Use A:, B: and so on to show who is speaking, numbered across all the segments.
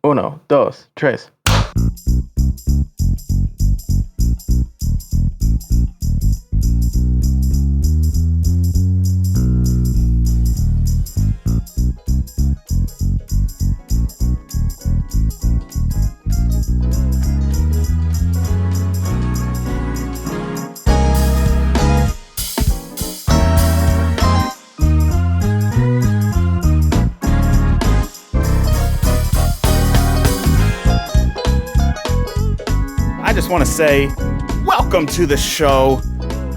A: Uno, dos, tres.
B: I just want to say welcome to the show.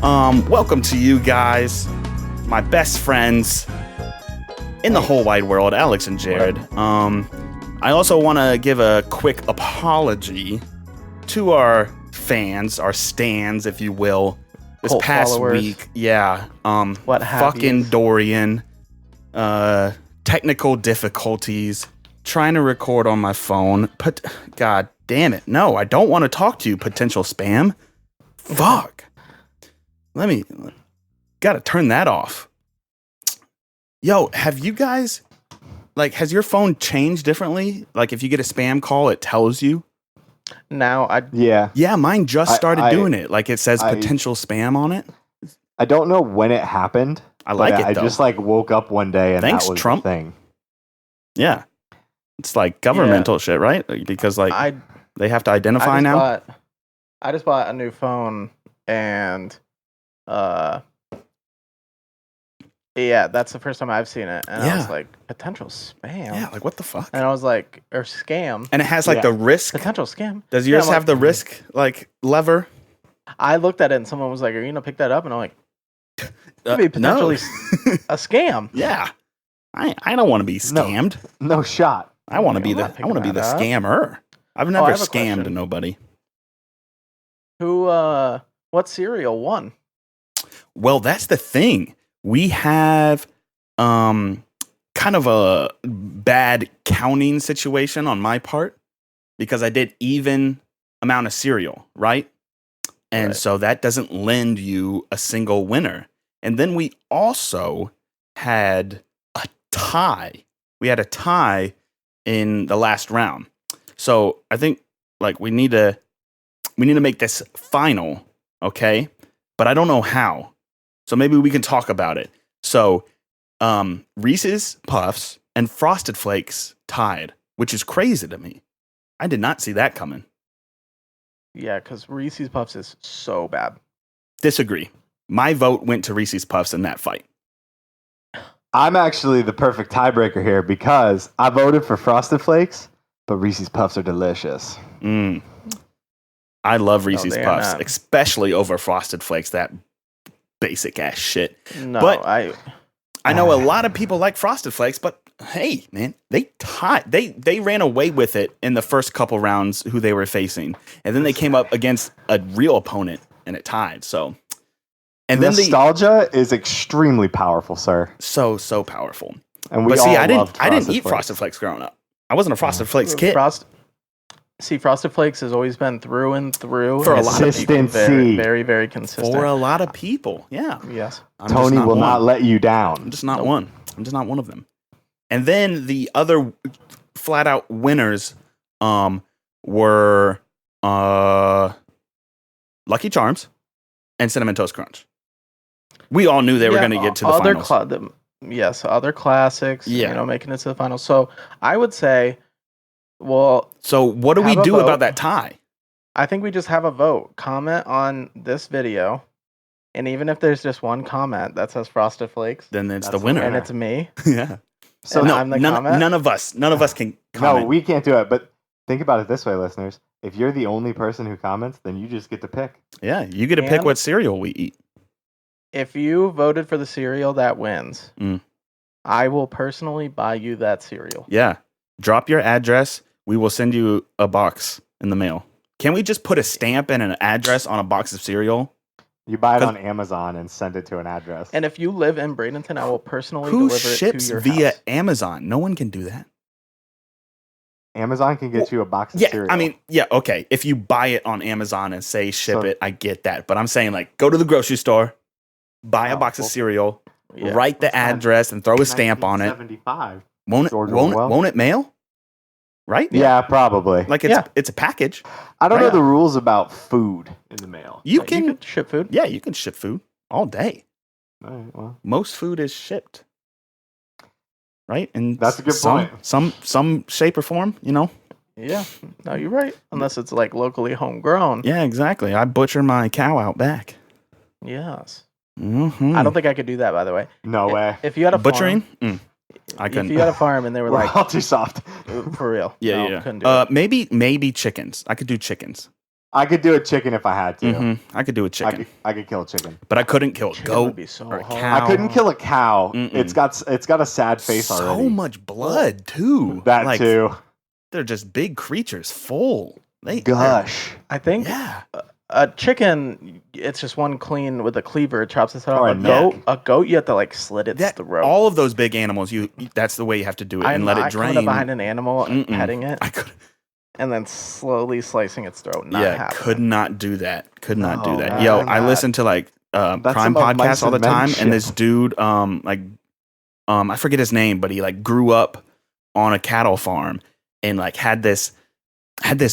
B: Welcome to you guys, my best friends in the whole wide world, Alex and Jared. I also want to give a quick apology to our fans, our stans, if you will. This
A: Cult
B: past
A: followers.
B: week, yeah.
A: What have
B: fucking
A: yous.
B: Dorian, technical difficulties, trying to record on my phone. God damn it. No, I don't want to talk to you, potential spam. Fuck. Gotta turn that off. Yo, have you guys, has your phone changed differently? Like, if you get a spam call, it tells you?
A: Yeah.
B: Yeah, mine just started doing it. Like, it says
C: I-
B: potential spam on it.
C: I don't know when it happened.
B: I like
C: but
B: it,
C: I
B: though.
C: just woke up one day and
B: Thanks,
C: that was
B: Trump.
C: the thing.
B: Yeah. It's like governmental shit, right? Because, they have to identify now?
A: I just bought a new phone and yeah, that's the first time I've seen it. And I was
B: Yeah.
A: like, potential spam.
B: Yeah, what the fuck?
A: And I was like, or scam.
B: And it has
C: Yeah.
B: the risk.
A: Potential scam.
B: Does yours
A: I'm
B: have the risk lever?
A: I looked at it and someone was like, are you gonna pick that up? And I'm like, could be
B: No.
A: potentially a scam.
B: Yeah. I don't want to be
C: No.
B: scammed.
C: No shot.
B: I want to be
A: I'm
B: the
A: not
B: I want to be
A: picking
B: the
A: that up.
B: scammer. I've
A: I
B: never
A: have a
B: scammed
A: question.
B: nobody.
A: What cereal won?
B: Well, that's the thing. We have kind of a bad counting situation on my part because I did even amount of cereal, right? And
A: Right.
B: so that doesn't lend you a single winner. And then we also had a tie. We had a tie in the last round. So I think we need to make this final, okay? But I don't know how. So maybe we can talk about it. So Reese's Puffs and Frosted Flakes tied, which is crazy to me. I did not see that coming.
A: Yeah, because Reese's Puffs is so bad.
B: Disagree. My vote went to Reese's Puffs in that fight.
C: I'm actually the perfect tiebreaker here because I voted for Frosted Flakes, but Reese's Puffs are delicious.
B: I love Reese's
A: they are
B: Puffs,
A: not.
B: especially over Frosted Flakes, that basic ass shit.
A: No,
B: But-
A: I
B: I know a lot of people like Frosted Flakes, but hey, man, they ran away with it in the first couple rounds who they were facing. And then they came up against a real opponent and it tied. So and then
C: Nostalgia is extremely powerful, sir.
B: so powerful.
C: And we
B: But see,
C: all
B: I didn't
C: loved
B: eat
C: Flakes.
B: Frosted Flakes growing up. I wasn't a Frosted Flakes kid.
A: Frosted Flakes has always been through and through.
B: For a
A: and
B: lot of
A: it's
C: people.
A: very, very, very consistent.
B: For a lot of people. Yeah.
A: Yes.
B: I'm just
C: Tony will
B: one.
C: not let you
B: I'm
C: down.
B: just not one. I'm just not one of them. And then the other flat out winners were Lucky Charms and Cinnamon Toast Crunch. We all knew they were going to get to the finals.
A: Yes, other classics.
B: Yeah.
A: Making it to the finals. So I would say, well,
B: So what do we
A: Have a
B: do
A: vote.
B: about that tie?
A: I think we just have a vote. Comment on this video, and even if there's just one comment that says Frosted Flakes,
B: Then it's
C: That's
B: the
C: the
B: winner.
A: and it's me,
B: Yeah.
C: So
A: and
B: no,
A: I'm the
B: none
A: comment.
B: of us can
C: no,
B: comment.
C: we can't do it. But think about it this way, listeners. If you're the only person who comments, then you just get to pick.
B: Yeah, you get to pick
A: And-
B: what cereal we eat.
A: If you voted for the cereal that wins,
B: Mm.
A: I will personally buy you that cereal.
B: Yeah. Drop your address. We will send you a box in the mail. Can we just put a stamp and an address on a box of cereal?
C: You buy it
B: 'Cause-
C: on Amazon and send it to an address.
A: And if you live in Bradenton, I will personally
B: Who
A: deliver it
B: ships
A: to your
B: via
A: house.
B: Amazon? No one can do that.
C: Amazon can get you a box of
B: Yeah,
C: cereal.
B: I mean, yeah, okay. If you buy it on Amazon and say ship
C: So-
B: it, I get that. But I'm saying go to the grocery store, buy a
C: Oh,
B: box of
C: well-
B: cereal,
A: Yeah.
B: write the
C: What's that?
B: address, and throw a stamp on it.
C: 1975.
B: Won't it?
C: George
B: Won't it?
C: Orwell?
B: Won't it mail? right?
C: Yeah, probably.
B: Like it's a package.
C: I don't
B: right.
C: know the rules about food in the mail.
B: You
A: You
B: can
A: could ship food.
B: yeah, you can ship food all day.
C: All right, well,
B: Most food is shipped. Right? And
C: That's a good point.
B: Some shape or form, you know?
A: Yeah. No, you're right. Unless it's like locally homegrown.
B: Yeah, exactly. I butcher my cow out back.
A: Yes.
B: Mm-hmm.
A: I don't think I could do that, by the way.
C: no way.
A: If you had a
B: Butchering?
A: farm,
B: I
A: if
B: couldn't.
A: you had a farm and they were
C: We're
A: like,
C: all too soft.
A: for real.
B: Yeah,
A: no,
B: yeah.
A: Couldn't do it.
B: Maybe chickens. I could do chickens.
C: I could do a chicken if I had to.
B: I could do a chicken.
C: I could kill a chicken.
B: But I couldn't kill a
A: Chicken
B: goat
A: would be so
B: or a
A: hard.
B: cow.
C: I couldn't kill a cow.
B: Mm-mm.
C: It's got a sad face
B: so
C: already.
B: much blood too.
C: That
B: Like,
C: too.
B: They're just big creatures, full.
C: Gush.
A: I think
B: Yeah.
A: a chicken, it's just one clean with a cleaver, it chops its head
C: Or
A: off. A goat, you have to like slit its throat.
B: All of those big animals, that's the way you have to do it and let it
A: not
B: drain.
A: coming up behind an animal and
B: Mm-mm.
A: petting it
B: I could.
A: and then slowly slicing its throat. Not
B: Yeah,
A: happening.
B: could not do that. Could not do
C: No,
B: that.
C: man,
B: Yo, I
C: that-
B: listen to like crime
C: some of
B: podcasts
C: mice
B: all the
C: and men
B: time,
C: shit.
B: and this dude, I forget his name, but he like grew up on a cattle farm and like had this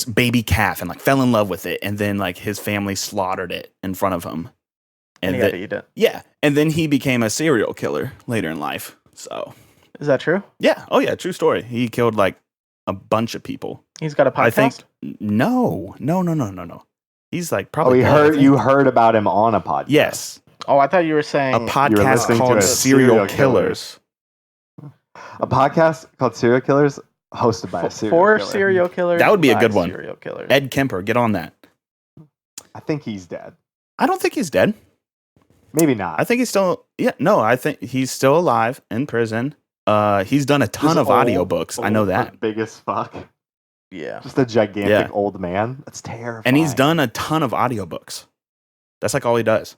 B: baby calf and like fell in love with it, and then like his family slaughtered it in front of him,
A: And he had to eat it.
B: yeah, and then he became a serial killer later in life. So
A: Is that true?
B: yeah, oh yeah, true story. He killed like a bunch of people.
A: He's got a podcast?
B: I think no. He's like probably.
C: You heard about him on a podcast.
B: Yes,
A: Oh, I thought you were saying
B: a podcast
C: listening to
B: called
C: a
B: Serial
C: serial
B: Killers.
C: A podcast called Serial Killers, hosted by a serial
A: for
C: killer.
A: serial killers.
B: That would be a
A: by
B: good one.
A: Serial killers.
B: Ed Kemper, get on that.
C: I think he's dead.
B: I don't think he's dead.
C: Maybe not.
B: I think he's still. Yeah, no, I think he's still alive in prison. He's done a ton
C: Just
B: of
C: old,
B: audiobooks. I know
C: old,
B: that.
C: Big as fuck.
A: Yeah.
C: Just a gigantic
B: Yeah.
C: old man. That's terrifying.
B: And he's done a ton of audiobooks. That's like all he does.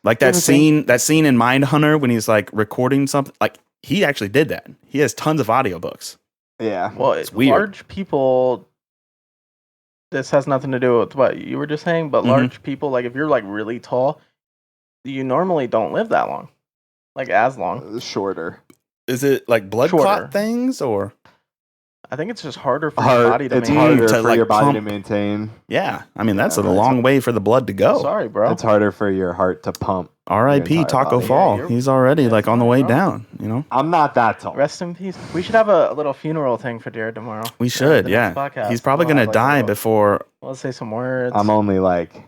B: Like that
C: ever
B: scene in Mindhunter when he's like recording something. Like he actually did that. He has tons of audiobooks.
C: Yeah.
A: Well,
B: It's weird.
A: large people. This has nothing to do with what you were just saying, but
B: Mhm.
A: large people, like if you're like really tall, you normally don't live that long, like as long.
C: Shorter.
B: Is it like blood
A: Shorter.
B: clot things or?
A: I think it's just harder for your body to
C: It's
A: maintain.
C: harder
B: to,
C: for
B: like,
C: your body to
B: pump.
C: maintain.
B: Yeah, I mean that's a
C: Yeah,
B: long way for the blood to go.
A: Sorry, bro.
C: It's harder for your heart to pump.
B: R.I.P.
C: Your entire
B: Taco
C: body.
B: Fall.
A: Yeah, you're-
B: He's already
A: yeah,
B: like on the
A: fine,
B: way
A: bro.
B: down. You know,
C: I'm not that tall.
A: Rest in peace. We should have a little funeral thing for Jared tomorrow.
B: we should.
A: the
B: Yeah,
A: next podcast.
B: he's probably
A: We'll
B: gonna
A: have, like, a
B: die
A: little-
B: before.
A: Let's say some words.
C: I'm only like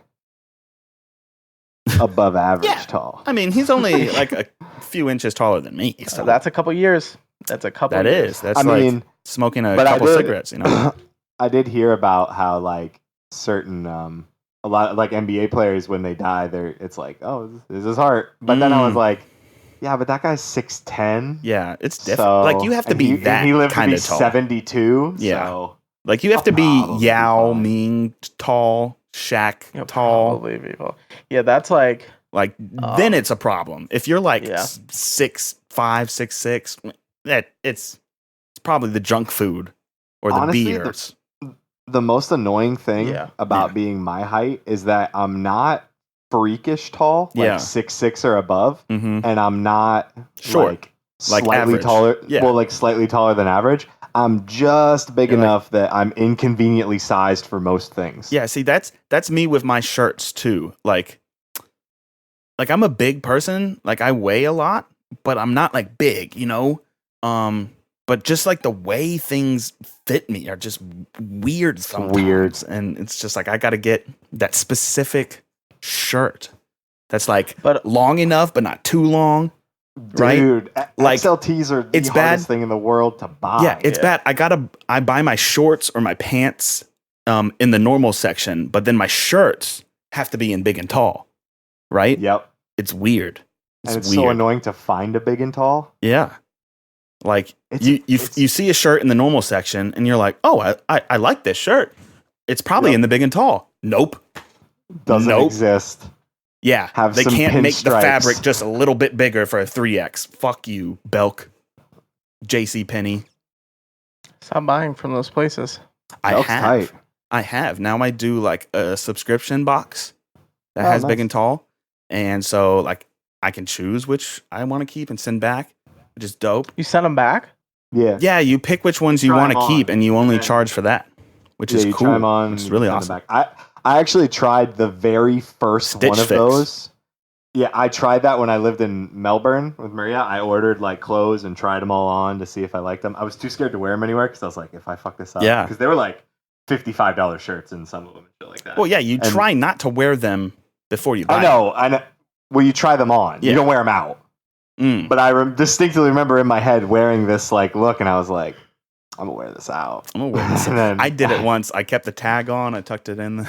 C: above average
B: Yeah.
C: tall.
B: I mean, he's only like a few inches taller than me.
A: So
B: So
A: that's a couple years. That's a couple.
B: that
A: years.
B: is. That's
C: I
B: like
C: mean,
B: smoking a
C: but I
B: couple
C: did-
B: cigarettes. You know.
C: I did hear about how like certain a lot of like NBA players when they die, it's like, oh, this is his heart. But then I was
B: Mm.
C: like, yeah, but that guy's 6'10".
B: Yeah, it's different.
C: So,
B: Like you have to
C: and
B: be
C: he,
B: that
C: and he lived to
B: kind
C: be
B: of tall.
C: 72.
B: Yeah.
C: So
B: Like you have to be
C: Probably be
B: Yao
C: fine.
B: Ming tall, Shaq
A: You'll
B: tall.
A: probably be tall. Yeah, that's like
B: Like
A: Um,
B: then it's a problem. If you're like
A: yeah.
B: 6'5", 6'6", that it's probably the junk food or the
C: Honestly,
B: beers.
C: the most annoying thing
A: Yeah.
C: about
B: Yeah.
C: being my height is that I'm not freakish tall, like
B: Yeah.
C: 6'6" or above,
B: Mm-hmm.
C: and I'm not
B: Short. Like
C: slightly
B: average.
C: taller.
B: Yeah.
C: Well, like slightly taller than average. I'm just big
B: You're like-
C: enough that I'm inconveniently sized for most things.
B: Yeah, see that's me with my shirts too. Like I'm a big person, like I weigh a lot, but I'm not like big, you know? But just like the way things fit me are just weird sometimes.
C: weird.
B: And it's just like I got to get that specific shirt that's like
A: But-
B: long enough but not too long. Right?
C: Dude,
B: Like,
C: XLTs are the
B: it's
C: hardest
B: bad.
C: thing in the world to buy.
B: Yeah, it's
A: yeah.
B: bad. I buy my shorts or my pants in the normal section, but then my shirts have to be in big and tall. Right?
C: Yep.
B: It's weird.
C: And it's
B: weird.
C: so annoying to find a big and tall.
B: Yeah. Like
C: It's-
B: you see a shirt in the normal section and you're like, oh, I like this shirt. It's probably
C: Yep.
B: in the big and tall. Nope.
C: Doesn't
B: Nope.
C: exist.
B: Yeah.
C: Have
B: they
C: some
B: can't make the
C: pinstripes.
B: fabric just a little bit bigger for a 3X. Fuck you, Belk. JC Penney.
A: stop buying from those places.
B: I
C: Belk's
B: have.
C: tight.
B: I have. Now I do like a subscription box that
C: Oh,
B: has big
C: nice.
B: and tall. And so like I can choose which I want to keep and send back, which is dope.
A: You send them back?
C: Yeah.
B: Yeah, you pick which ones you
C: Try
B: want to
C: 'em
B: keep,
C: on,
B: and you only
C: and then-
B: charge for that, which is
C: you
B: cool.
C: try 'em on.
B: It's
C: you
B: really
C: send 'em
B: awesome.
C: back. I actually tried the very first
B: Stitch
C: one of
B: Fix.
C: those. Yeah, I tried that when I lived in Melbourne with Maria. I ordered like clothes and tried them all on to see if I liked them. I was too scared to wear them anywhere because I was like, if I fuck this up,
B: Yeah.
C: because they were like $55 shirts and some of them and shit like that.
B: Well, yeah, you
C: And-
B: try not to wear them before you buy
C: I know. Well, you try them on.
B: Yeah.
C: You don't wear them out.
B: them.
C: But I distinctly remember in my head wearing this like look, and I was like, I'm gonna wear this out.
B: I'm gonna wear this.
C: And then-
B: I did it once. I kept the tag on. I tucked it in.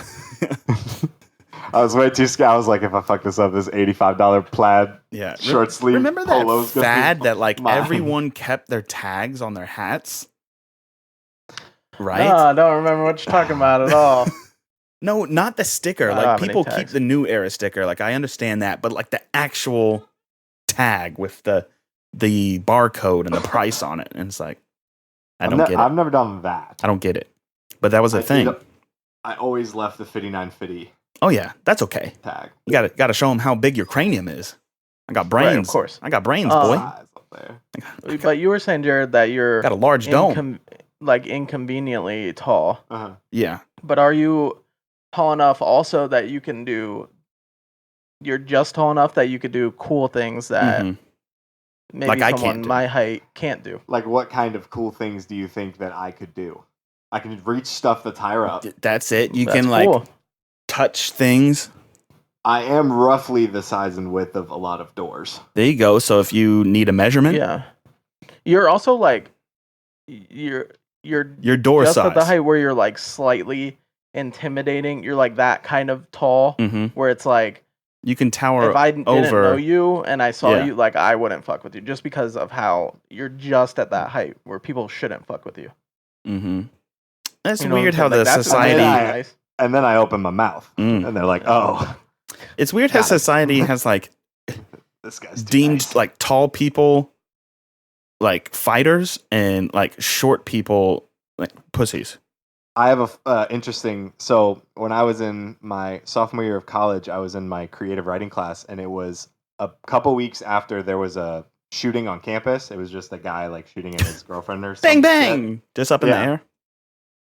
C: I was way too scared. I was like, if I fuck this up, this $85 plaid
B: Yeah.
C: short sleeve.
B: Remember that
C: polo's gonna be
B: fad that like
C: mine.
B: everyone kept their tags on their hats? Right?
A: No, I don't remember what you're talking about at all.
B: No, not the sticker.
A: I don't
B: Like
A: have any
B: people keep
A: tags.
B: the new era sticker. Like I understand that, but like the actual tag with the barcode and the price on it, and it's like I don't get it.
C: I've never done that.
B: I don't get it. But that was a thing.
C: I always left the 5950
B: Oh yeah, that's okay.
C: tag.
B: You gotta show them how big your cranium is. I got brains.
A: Right, of course.
B: I got brains,
A: Uh,
B: boy.
C: Size up there.
A: But you were saying, Jared, that you're
B: Got a large dome.
A: inconveniently tall.
C: Uh-huh.
B: Yeah.
A: But are you tall enough also that you can do? You're just tall enough that you could do cool things that
B: Mhm.
A: maybe
B: Like I
A: someone
B: can't do.
A: my height can't do.
C: Like, what kind of cool things do you think that I could do? I can reach stuff that's higher up.
B: That's it. You
A: That's
B: can like
A: cool.
B: touch things.
C: I am roughly the size and width of a lot of doors.
B: There you go. So if you need a measurement,
A: Yeah. You're also like you're
B: your door
A: just
B: size.
A: at the height where you're like slightly intimidating. You're like that kind of tall
B: hmm
A: where it's like
B: You can tower
A: if I didn't
B: over.
A: know you and I saw
B: Yeah.
A: you, like I wouldn't fuck with you just because of how you're just at that height where people shouldn't fuck with you.
B: hmm That's
A: You know what
B: weird
A: I'm
B: how
A: saying?
B: the
A: Like, that's
B: society.
C: Yeah.
A: nice.
C: And then I open my mouth,
B: Mm.
C: and they're like, "Oh,
B: It's weird how
C: Got it.
B: society has like
C: this guy's too
B: deemed
C: nice."
B: like tall people like fighters and like short people like pussies.
C: I have a interesting. So when I was in my sophomore year of college, I was in my creative writing class, and it was a couple weeks after there was a shooting on campus. It was just a guy like shooting at his girlfriend or
B: Bang
C: some
B: bang,
C: shit.
B: just up in
C: Yeah.
B: the air.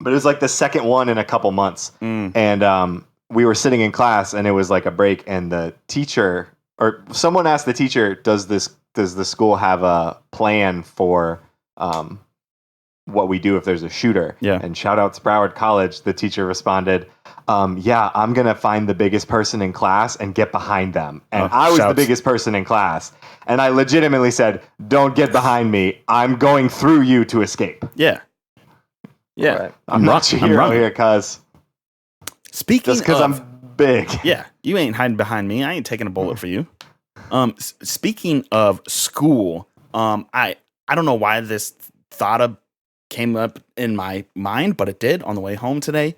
C: But it was like the second one in a couple months,
B: Mm.
C: and we were sitting in class, and it was like a break, and the teacher or someone asked the teacher, "Does the school have a plan for what we do if there's a shooter?"
B: Yeah.
C: And shout out to Broward College, the teacher responded, "Yeah, I'm gonna find the biggest person in class and get behind them." And
B: Oh,
C: I was the
B: shouts.
C: biggest person in class, and I legitimately said, "Don't get behind me. I'm going through you to escape.
B: Yeah, yeah.
A: Right.
C: I'm not your
B: I'm
C: hero
B: running.
C: here, cuz
B: Speaking
C: just because
B: of,
C: I'm big."
B: yeah, you ain't hiding behind me. I ain't taking a bullet for you. Speaking of school, I don't know why this thought came up in my mind, but it did on the way home today.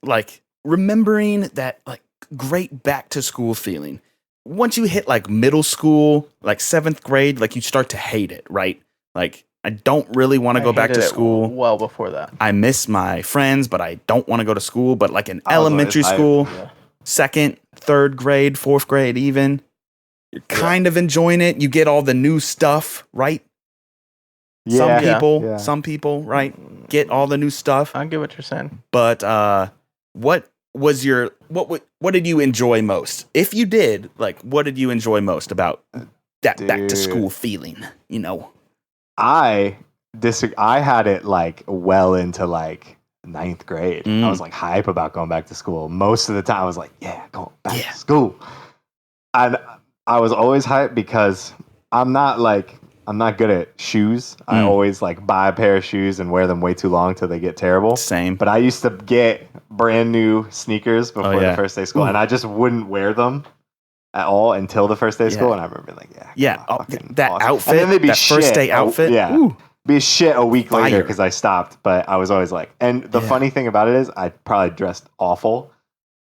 B: Like remembering that like great back to school feeling. Once you hit like middle school, like 7th grade, like you start to hate it, right? Like I don't really want to
A: I
B: go back
A: hated
B: to
A: it
B: school.
A: well before that.
B: I miss my friends, but I don't want to go to school. But like in
C: I was
B: elementary
C: always-
B: school,
A: Yeah.
B: 2nd, 3rd grade, 4th grade, even, you're kind of enjoying it. You get all the new stuff, right?
C: Yeah.
B: Some people, right, get all the new stuff.
A: I get what you're saying.
B: But what did you enjoy most? If you did, like, what did you enjoy most about that back to
C: Dude.
B: school feeling? You know,
C: I had it like well into like 9th grade.
B: Mm.
C: I was like hype about going back to school. Most of the time I was like, yeah, going back
B: Yeah.
C: to school. And I was always hyped because I'm not good at shoes. I
B: Mm.
C: always like buy a pair of shoes and wear them way too long till they get terrible.
B: same.
C: But I used to get brand new sneakers before
B: yeah.
C: the first day of school,
B: Ooh.
C: and I just wouldn't wear them at all until the first day of
B: Yeah.
C: school. And I remember like,
B: Yeah,
C: fucking
B: that
C: awesome.
B: outfit,
C: And then they'd be
B: that first
C: shit.
B: day outfit.
C: Yeah.
B: Ooh.
C: Be shit a week later
B: Fire.
C: because I stopped. But I was always like, and the
B: Yeah.
C: funny thing about it is I probably dressed awful.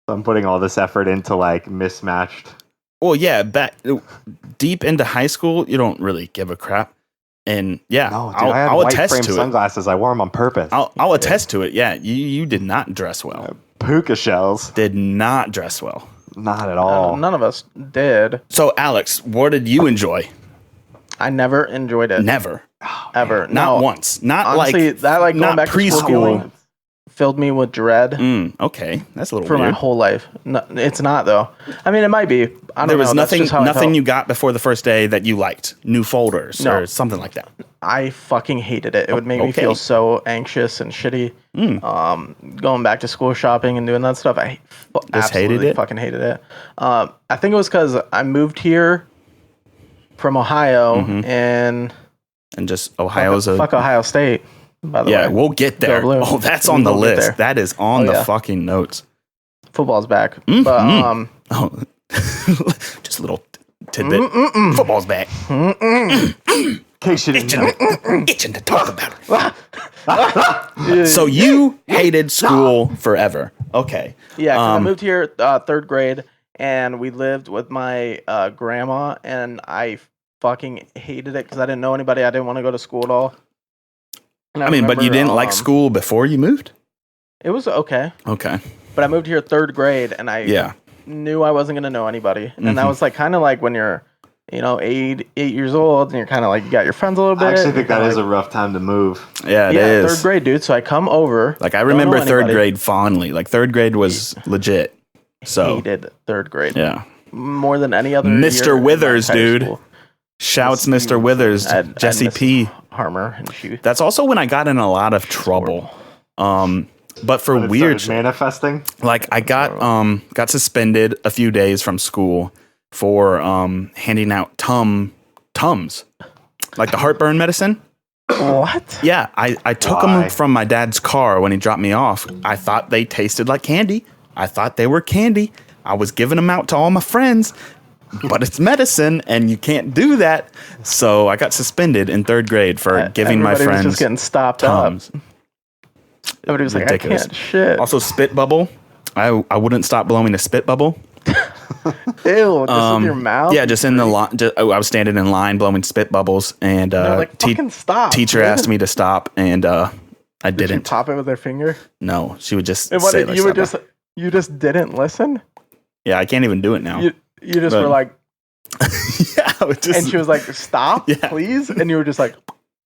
C: So I'm putting all this effort into like mismatched.
B: Well, yeah, back deep into high school, you don't really give a crap. And yeah,
C: No, dude,
B: I'll,
C: I had
B: I'll
C: white
B: attest
C: frame
B: to it.
C: sunglasses. I wore them on purpose.
B: I'll attest to it. Yeah, you did not dress well.
C: Puka shells,
B: Did not dress well.
C: not at all.
A: None of us did.
B: So, Alex, what did you enjoy?
A: I never enjoyed it.
B: Never.
A: ever.
B: Not
A: No,
B: once. Not
A: honestly,
B: like
A: that like going
B: not
A: back to school
B: preschool.
A: feeling filled me with dread
B: Okay, that's a little
A: for my
B: weird.
A: whole life. No, it's not though. I mean, it might be. I don't
B: There was
A: know. That's
B: nothing
A: just how I
B: nothing
A: felt.
B: you got before the first day that you liked. New folders
A: No.
B: or something like that.
A: I fucking hated it. It would make me feel so anxious and shitty. Going back to school shopping and doing that stuff, I
B: Just hated
A: absolutely
B: it?
A: fucking hated it. I think it was because I moved here from Ohio and
B: And just Ohio's
A: fuck Ohio State. By the way,
B: we'll get there.
A: Go Blue.
B: Oh, that's
A: We
B: on the
A: will get there.
B: list. That is on the
A: yeah.
B: fucking notes.
A: Football's back, but
B: Oh, just a little tidbit. Football's back.
C: In case you didn't know.
B: Itching to talk about it. So you hated school forever. Okay.
A: Yeah, 'cause I moved here third grade, and we lived with my grandma, and I fucking hated it because I didn't know anybody. I didn't want to go to school at all. And
B: I mean, but you didn't like school before you moved?
A: It was okay,
B: Okay.
A: but I moved here third grade, and I knew I wasn't gonna know anybody, and that was like kind of like when you're, 8 years old, and you're kind of like you got your friends a little bit.
C: I actually think that is a rough time to move.
B: Yeah, it is.
A: Third grade, dude. So I come over.
B: Like I
A: don't
B: remember
A: know
B: third
A: anybody.
B: grade fondly. Like third grade was legit. So
A: Hated third grade.
B: yeah.
A: More than any other.
B: Mr.
A: year in my
B: Withers,
A: entire
B: dude.
A: school.
B: Shouts Mr. Withers,
A: I'd
B: Jesse
A: miss
B: P.
A: Harmer and shoot.
B: That's also when I got in a lot of trouble. But for
C: When it
B: weird
C: started manifesting.
B: like I got suspended a few days from school for handing out Tums. Like the heartburn medicine.
A: What?
B: Yeah, I took
C: Why?
B: them from my dad's car when he dropped me off. I thought they tasted like candy. I thought they were candy. I was giving them out to all my friends, but it's medicine and you can't do that. So I got suspended in third grade for giving my
A: Everybody was
B: friends
A: just getting stopped
B: Tums.
A: up. Everybody was
B: Ridiculous.
A: like, I can't shit.
B: Also, spit bubble. I wouldn't stop blowing a spit bubble.
A: Ew, just with your mouth?
B: Yeah, just in the line. I was standing in line blowing spit bubbles, and
A: They're like, fucking stop.
B: teacher
A: dude.
B: asked me to stop, and I
A: Did you
B: didn't.
A: pop it with their finger?
B: No, she would just
A: And what
B: say
A: did,
B: like,
A: you were
B: "Stop."
A: you just didn't listen?
B: Yeah, I can't even do it now.
A: You just
B: But-
A: were like,
B: Yeah, I would just,
A: and she was like, stop,
B: Yeah.
A: please. And you were just like,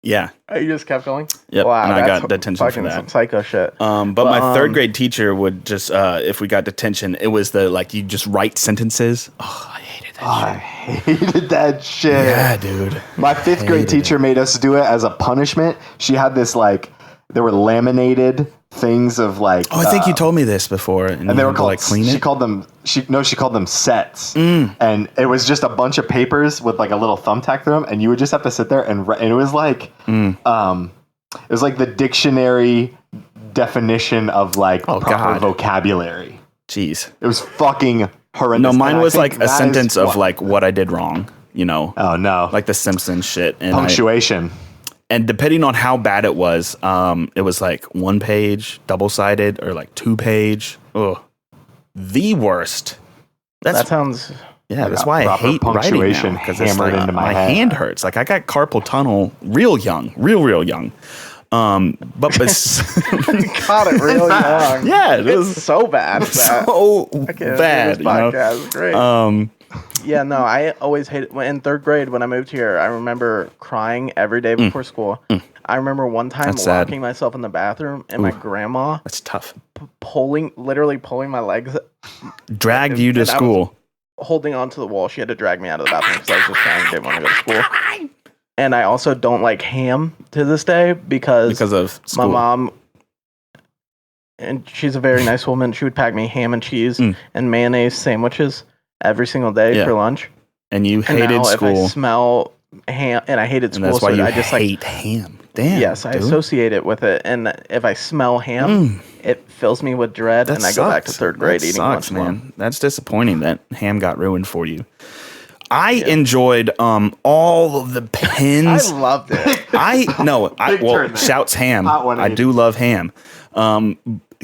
B: yeah.
A: you just kept going.
B: Yep,
A: Wow,
B: and I
A: that's
B: got detention for
A: fucking
B: that.
A: some psycho shit.
B: But my third grade teacher would just, if we got detention, it was you just write sentences. Oh, I hated that
C: I hated that shit.
B: shit. Yeah, dude.
C: My fifth grade teacher made us do it as a punishment. She had this there were laminated things of like.
B: Oh, I think you told me this before, and
C: And they
B: you
C: were
B: had to,
C: called.
B: clean
C: She
B: it.
C: called them. She called them sets. And it was just a bunch of papers with like a little thumbtack through them, and you would just have to sit there and it was like, it was like the dictionary definition of like
B: Oh,
C: proper
B: God.
C: vocabulary.
B: Jeez.
C: It was fucking horrendous.
B: No, mine
C: And I
B: was
C: think
B: like a
C: that is
B: sentence of
C: what-
B: like what I did wrong.
C: Oh no,
B: Like the Simpsons shit. And
C: punctuation.
B: and depending on how bad it was like 1 page, double-sided, or like 2-page. Ugh. The worst.
A: That sounds.
B: Yeah, that's why I
C: proper
B: hate writing
C: punctuation
B: now, because
C: hammered into my head.
B: hand hurts. Like I got carpal tunnel real young, real young. But
A: Caught it real young.
B: yeah, it
A: It's
B: was
A: so bad. That.
B: so
A: I can't
B: bad.
A: do
B: You
A: this
B: know?
A: podcast. Great. Yeah, no, I always hated in third grade when I moved here. I remember crying every day before school. I remember one time
B: That's sad.
A: locking myself in the bathroom and my grandma
B: That's tough.
A: literally pulling my legs,
B: Dragged you to
A: and I was-
B: school.
A: holding onto the wall. She had to drag me out of the bathroom because I was just crying. Didn't want to go to school. And I also don't like ham to this day because
B: of school.
A: my mom, and she's a very nice woman. She would pack me ham and cheese and mayonnaise sandwiches every single day for lunch.
B: And you
A: And
B: hated
A: now if
B: school.
A: I smell ham, and I hated
B: And
A: school,
B: that's why
A: so
B: you
A: I just
B: hate ham. Damn.
A: yes, I
B: dude.
A: associate it with it. And if I smell ham, it fills me with dread,
B: That
A: and I go back to
B: sucks.
A: third grade
B: That
A: eating
B: sucks,
A: lunch more.
B: man. That's disappointing that ham got ruined for you. I enjoyed all of the
A: I
B: pins.
A: loved it.
C: Big turn there.
B: Shouts ham.
C: Hot
B: I
C: 180.
B: do love ham.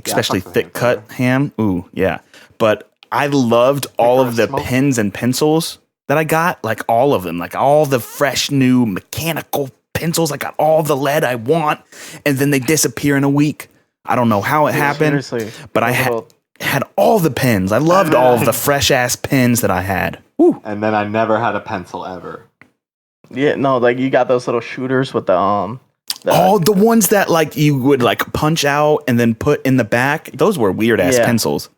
B: Especially
C: fuck with
B: thick cut ham. Ooh, yeah. But I loved all of the
C: smoke.
B: pens and pencils that I got, like all of them, like all the fresh new mechanical pencils. I got all the lead I want, and then they disappear in a week. I don't know how it happened,
A: seriously.
B: but I had all the pens. I loved all of the fresh ass pens that I had. Woo.
C: And then I never had a pencil ever.
A: Yeah, no, like you got those little shooters with the
B: the ones that like you would like punch out and then put in the back. Those were weird ass pencils.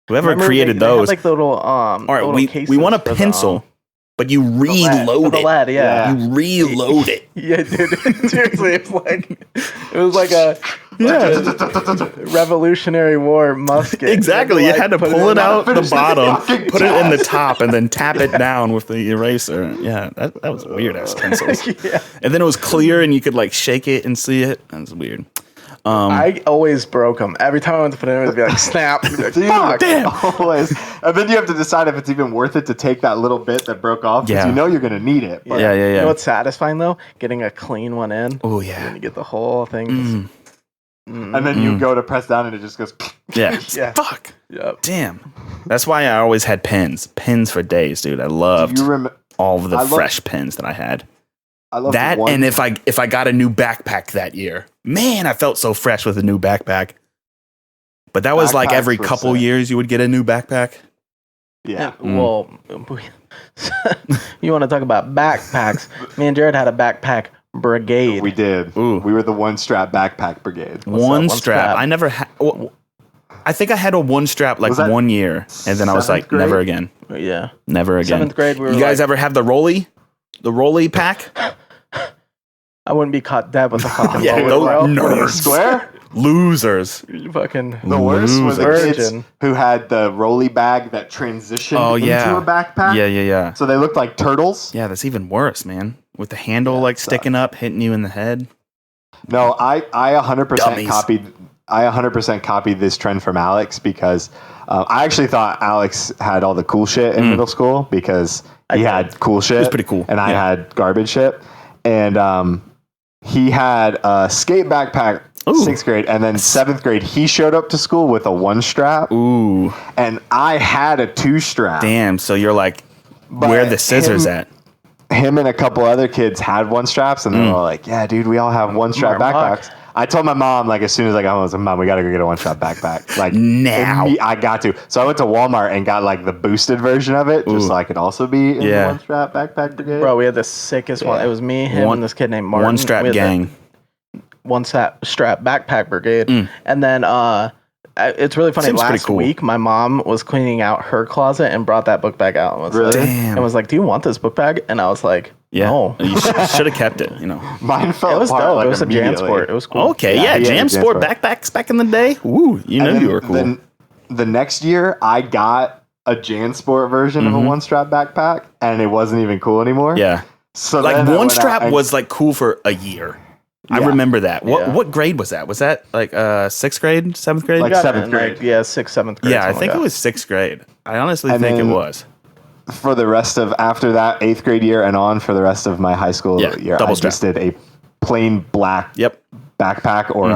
B: Whoever
A: Remember
B: created
A: they had,
B: those.
A: like the little
B: all right,
A: little
B: we want a
A: cases for
B: pencil, but you reload
A: the
B: it.
A: lead, yeah.
B: You reload it.
A: Yeah, dude. Seriously, it was like a Revolutionary War musket.
B: Exactly. You had to pull it out the bottom,
C: fucking
B: put it in the top, and then tap it down with the eraser. Yeah, that was weird ass pencils.
A: Yeah.
B: And then it was clear, and you could like shake it and see it. That was weird.
A: I always broke them. Every time I went to put it in, it would be like, snap. Be like, fuck.
B: Damn.
C: Always. And then you have to decide if it's even worth it to take that little bit that broke off, because you know you're going to need it. But
B: Yeah.
A: You know what's satisfying, though? Getting a clean one in.
B: Oh, yeah.
A: And you get the whole thing.
C: And then you go to press down, and it just goes.
B: Yeah.
A: Yeah.
B: Fuck.
A: Yep.
B: Damn. That's why I always had pens. Pens for days, dude. I loved all of the fresh pens that I had.
C: I love
B: that, and if I got a new backpack that year, man, I felt so fresh with a new backpack. But that was like every couple years you would get a new backpack.
C: Yeah.
A: Well, you want to talk about backpacks? Me and Jared had a backpack brigade.
C: We did.
B: Ooh.
C: We were the one strap backpack brigade.
B: One strap. I never had. Well, I think I had a one strap like 1 year, and then I was like,
C: grade?
B: never again.
A: Yeah.
B: Never again.
A: 7th grade, we were
B: you guys ever have the rolly pack?
A: I wouldn't be caught dead with a fucking
B: Yeah,
A: bullet,
B: those
A: bro.
B: nerds.
C: Square?
B: Losers.
A: You fucking
C: The worst were the kids
A: virgin.
C: who had the rolly bag that transitioned into a backpack.
B: Yeah.
C: So they looked like turtles.
B: Yeah, that's even worse, man. With the handle like sticking up, hitting you in the head.
C: No, I 100%
B: Dummies.
C: copied. I 100% copied this trend from Alex, because I actually thought Alex had all the cool shit in middle school, because he had cool shit.
B: It was pretty cool.
C: And I had garbage shit. And he had a skate backpack.
B: Ooh.
C: 6th grade, and then 7th grade, he showed up to school with a 1 strap.
B: Ooh.
C: And I had a 2 strap.
B: Damn, so you're like, where are the scissors at?
C: Him and a couple other kids had 1 straps, and they were all like, yeah, dude, we all have 1 strap backpacks. I told my mom, like, as soon as I got home, I was like, Mom, we got to go get a 1 strap backpack. Like,
B: now.
C: I got to. So I went to Walmart and got, like, the boosted version of it, just so I could also be in the 1 strap backpack brigade.
A: Bro, we had the sickest one. It was me, him, and this kid named Martin.
B: 1 strap gang.
A: 1 strap backpack brigade. And then it's really funny.
B: Seems pretty
A: Last
B: cool.
A: week, my mom was cleaning out her closet and brought that book bag out. And was
C: Really?
A: like,
B: Damn.
A: And was like, do you want this book bag? And I was like,
B: Yeah.
A: no.
B: You should have kept it,
C: Mine fell
A: It was
C: apart
A: dope.
C: like
A: It was a
C: immediately.
A: JanSport. It was cool.
B: Okay,
C: Yeah,
B: yeah.
C: he had a
B: Jam Sport
C: JanSport.
B: backpacks back in the day. Ooh, you know
C: And
B: you
C: then-
B: were cool.
C: Then the next year, I got a JanSport version of a 1 strap backpack, and it wasn't even cool anymore.
B: Yeah.
C: So
B: Like
C: then I
B: 1
C: went
B: strap
C: out and-
B: was like cool for a year. I
C: Yeah.
B: remember that.
A: Yeah.
B: What grade was that? Was that like 6th grade, 7th grade?
C: Like
A: Got it
C: 7th
A: in,
C: grade.
A: Like, yeah, 6th, 7th grade.
B: yeah, I
A: something
B: think
A: like
B: it was 6th grade. I honestly
C: And
B: think it
C: then-
B: was.
C: for the rest of after that 8th grade year and on for the rest of my high school
B: Yeah,
C: year,
B: double
C: I just did a plain black
B: Yep.
C: backpack or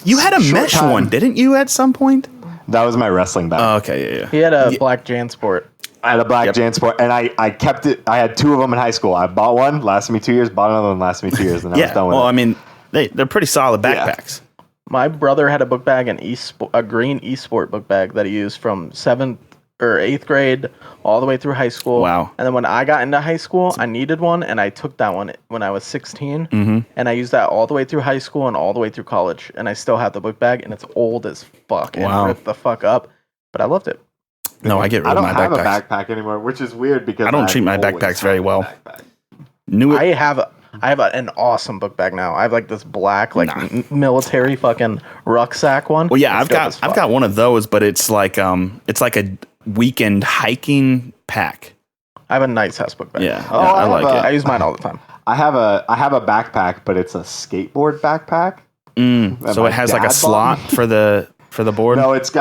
B: You had a
C: short
B: mesh
C: time.
B: one, didn't you, at some point?
C: That was my wrestling bag.
B: Oh, okay, yeah.
A: He had a black JanSport.
C: I had a black
B: Yep.
C: JanSport, and I kept it. I had 2 of them in high school. I bought one, lasted me 2 years. Bought another one, lasted me 2 years, and I was
B: Yeah.
C: done with
B: Well,
C: it.
B: I mean, they're pretty solid
C: Yeah.
B: backpacks.
A: My brother had a book bag, a green eSport book bag that he used from 7th or 8th grade all the way through high school.
B: Wow.
A: And then when I got into high school, I needed one, and I took that one when I was 16. And I used that all the way through high school and all the way through college. And I still have the book bag, and it's old as fuck and
B: Wow.
A: ripped the fuck up. But I loved it.
B: No, I get rid
C: I
B: of
C: don't
B: my
C: have
B: backpacks.
C: a backpack anymore, which is weird because
B: I don't treat my
C: I've always
B: backpacks very
C: had a
B: well.
C: backpack.
B: Knew it.
A: I have an awesome book bag now. I have like this black military fucking rucksack one.
B: Well, yeah,
A: It's dope as
B: I've
A: fuck.
B: got one of those, but it's like a weekend hiking pack.
A: I have a nice ass book bag.
B: Yeah,
C: Oh,
B: I
C: I
B: like
C: have
B: it.
A: I use mine all the time.
C: I have a backpack, but it's a skateboard backpack. that
B: So
C: my
B: it has like
C: dad
B: a slot
C: bought me.
B: for the board.
C: No, it's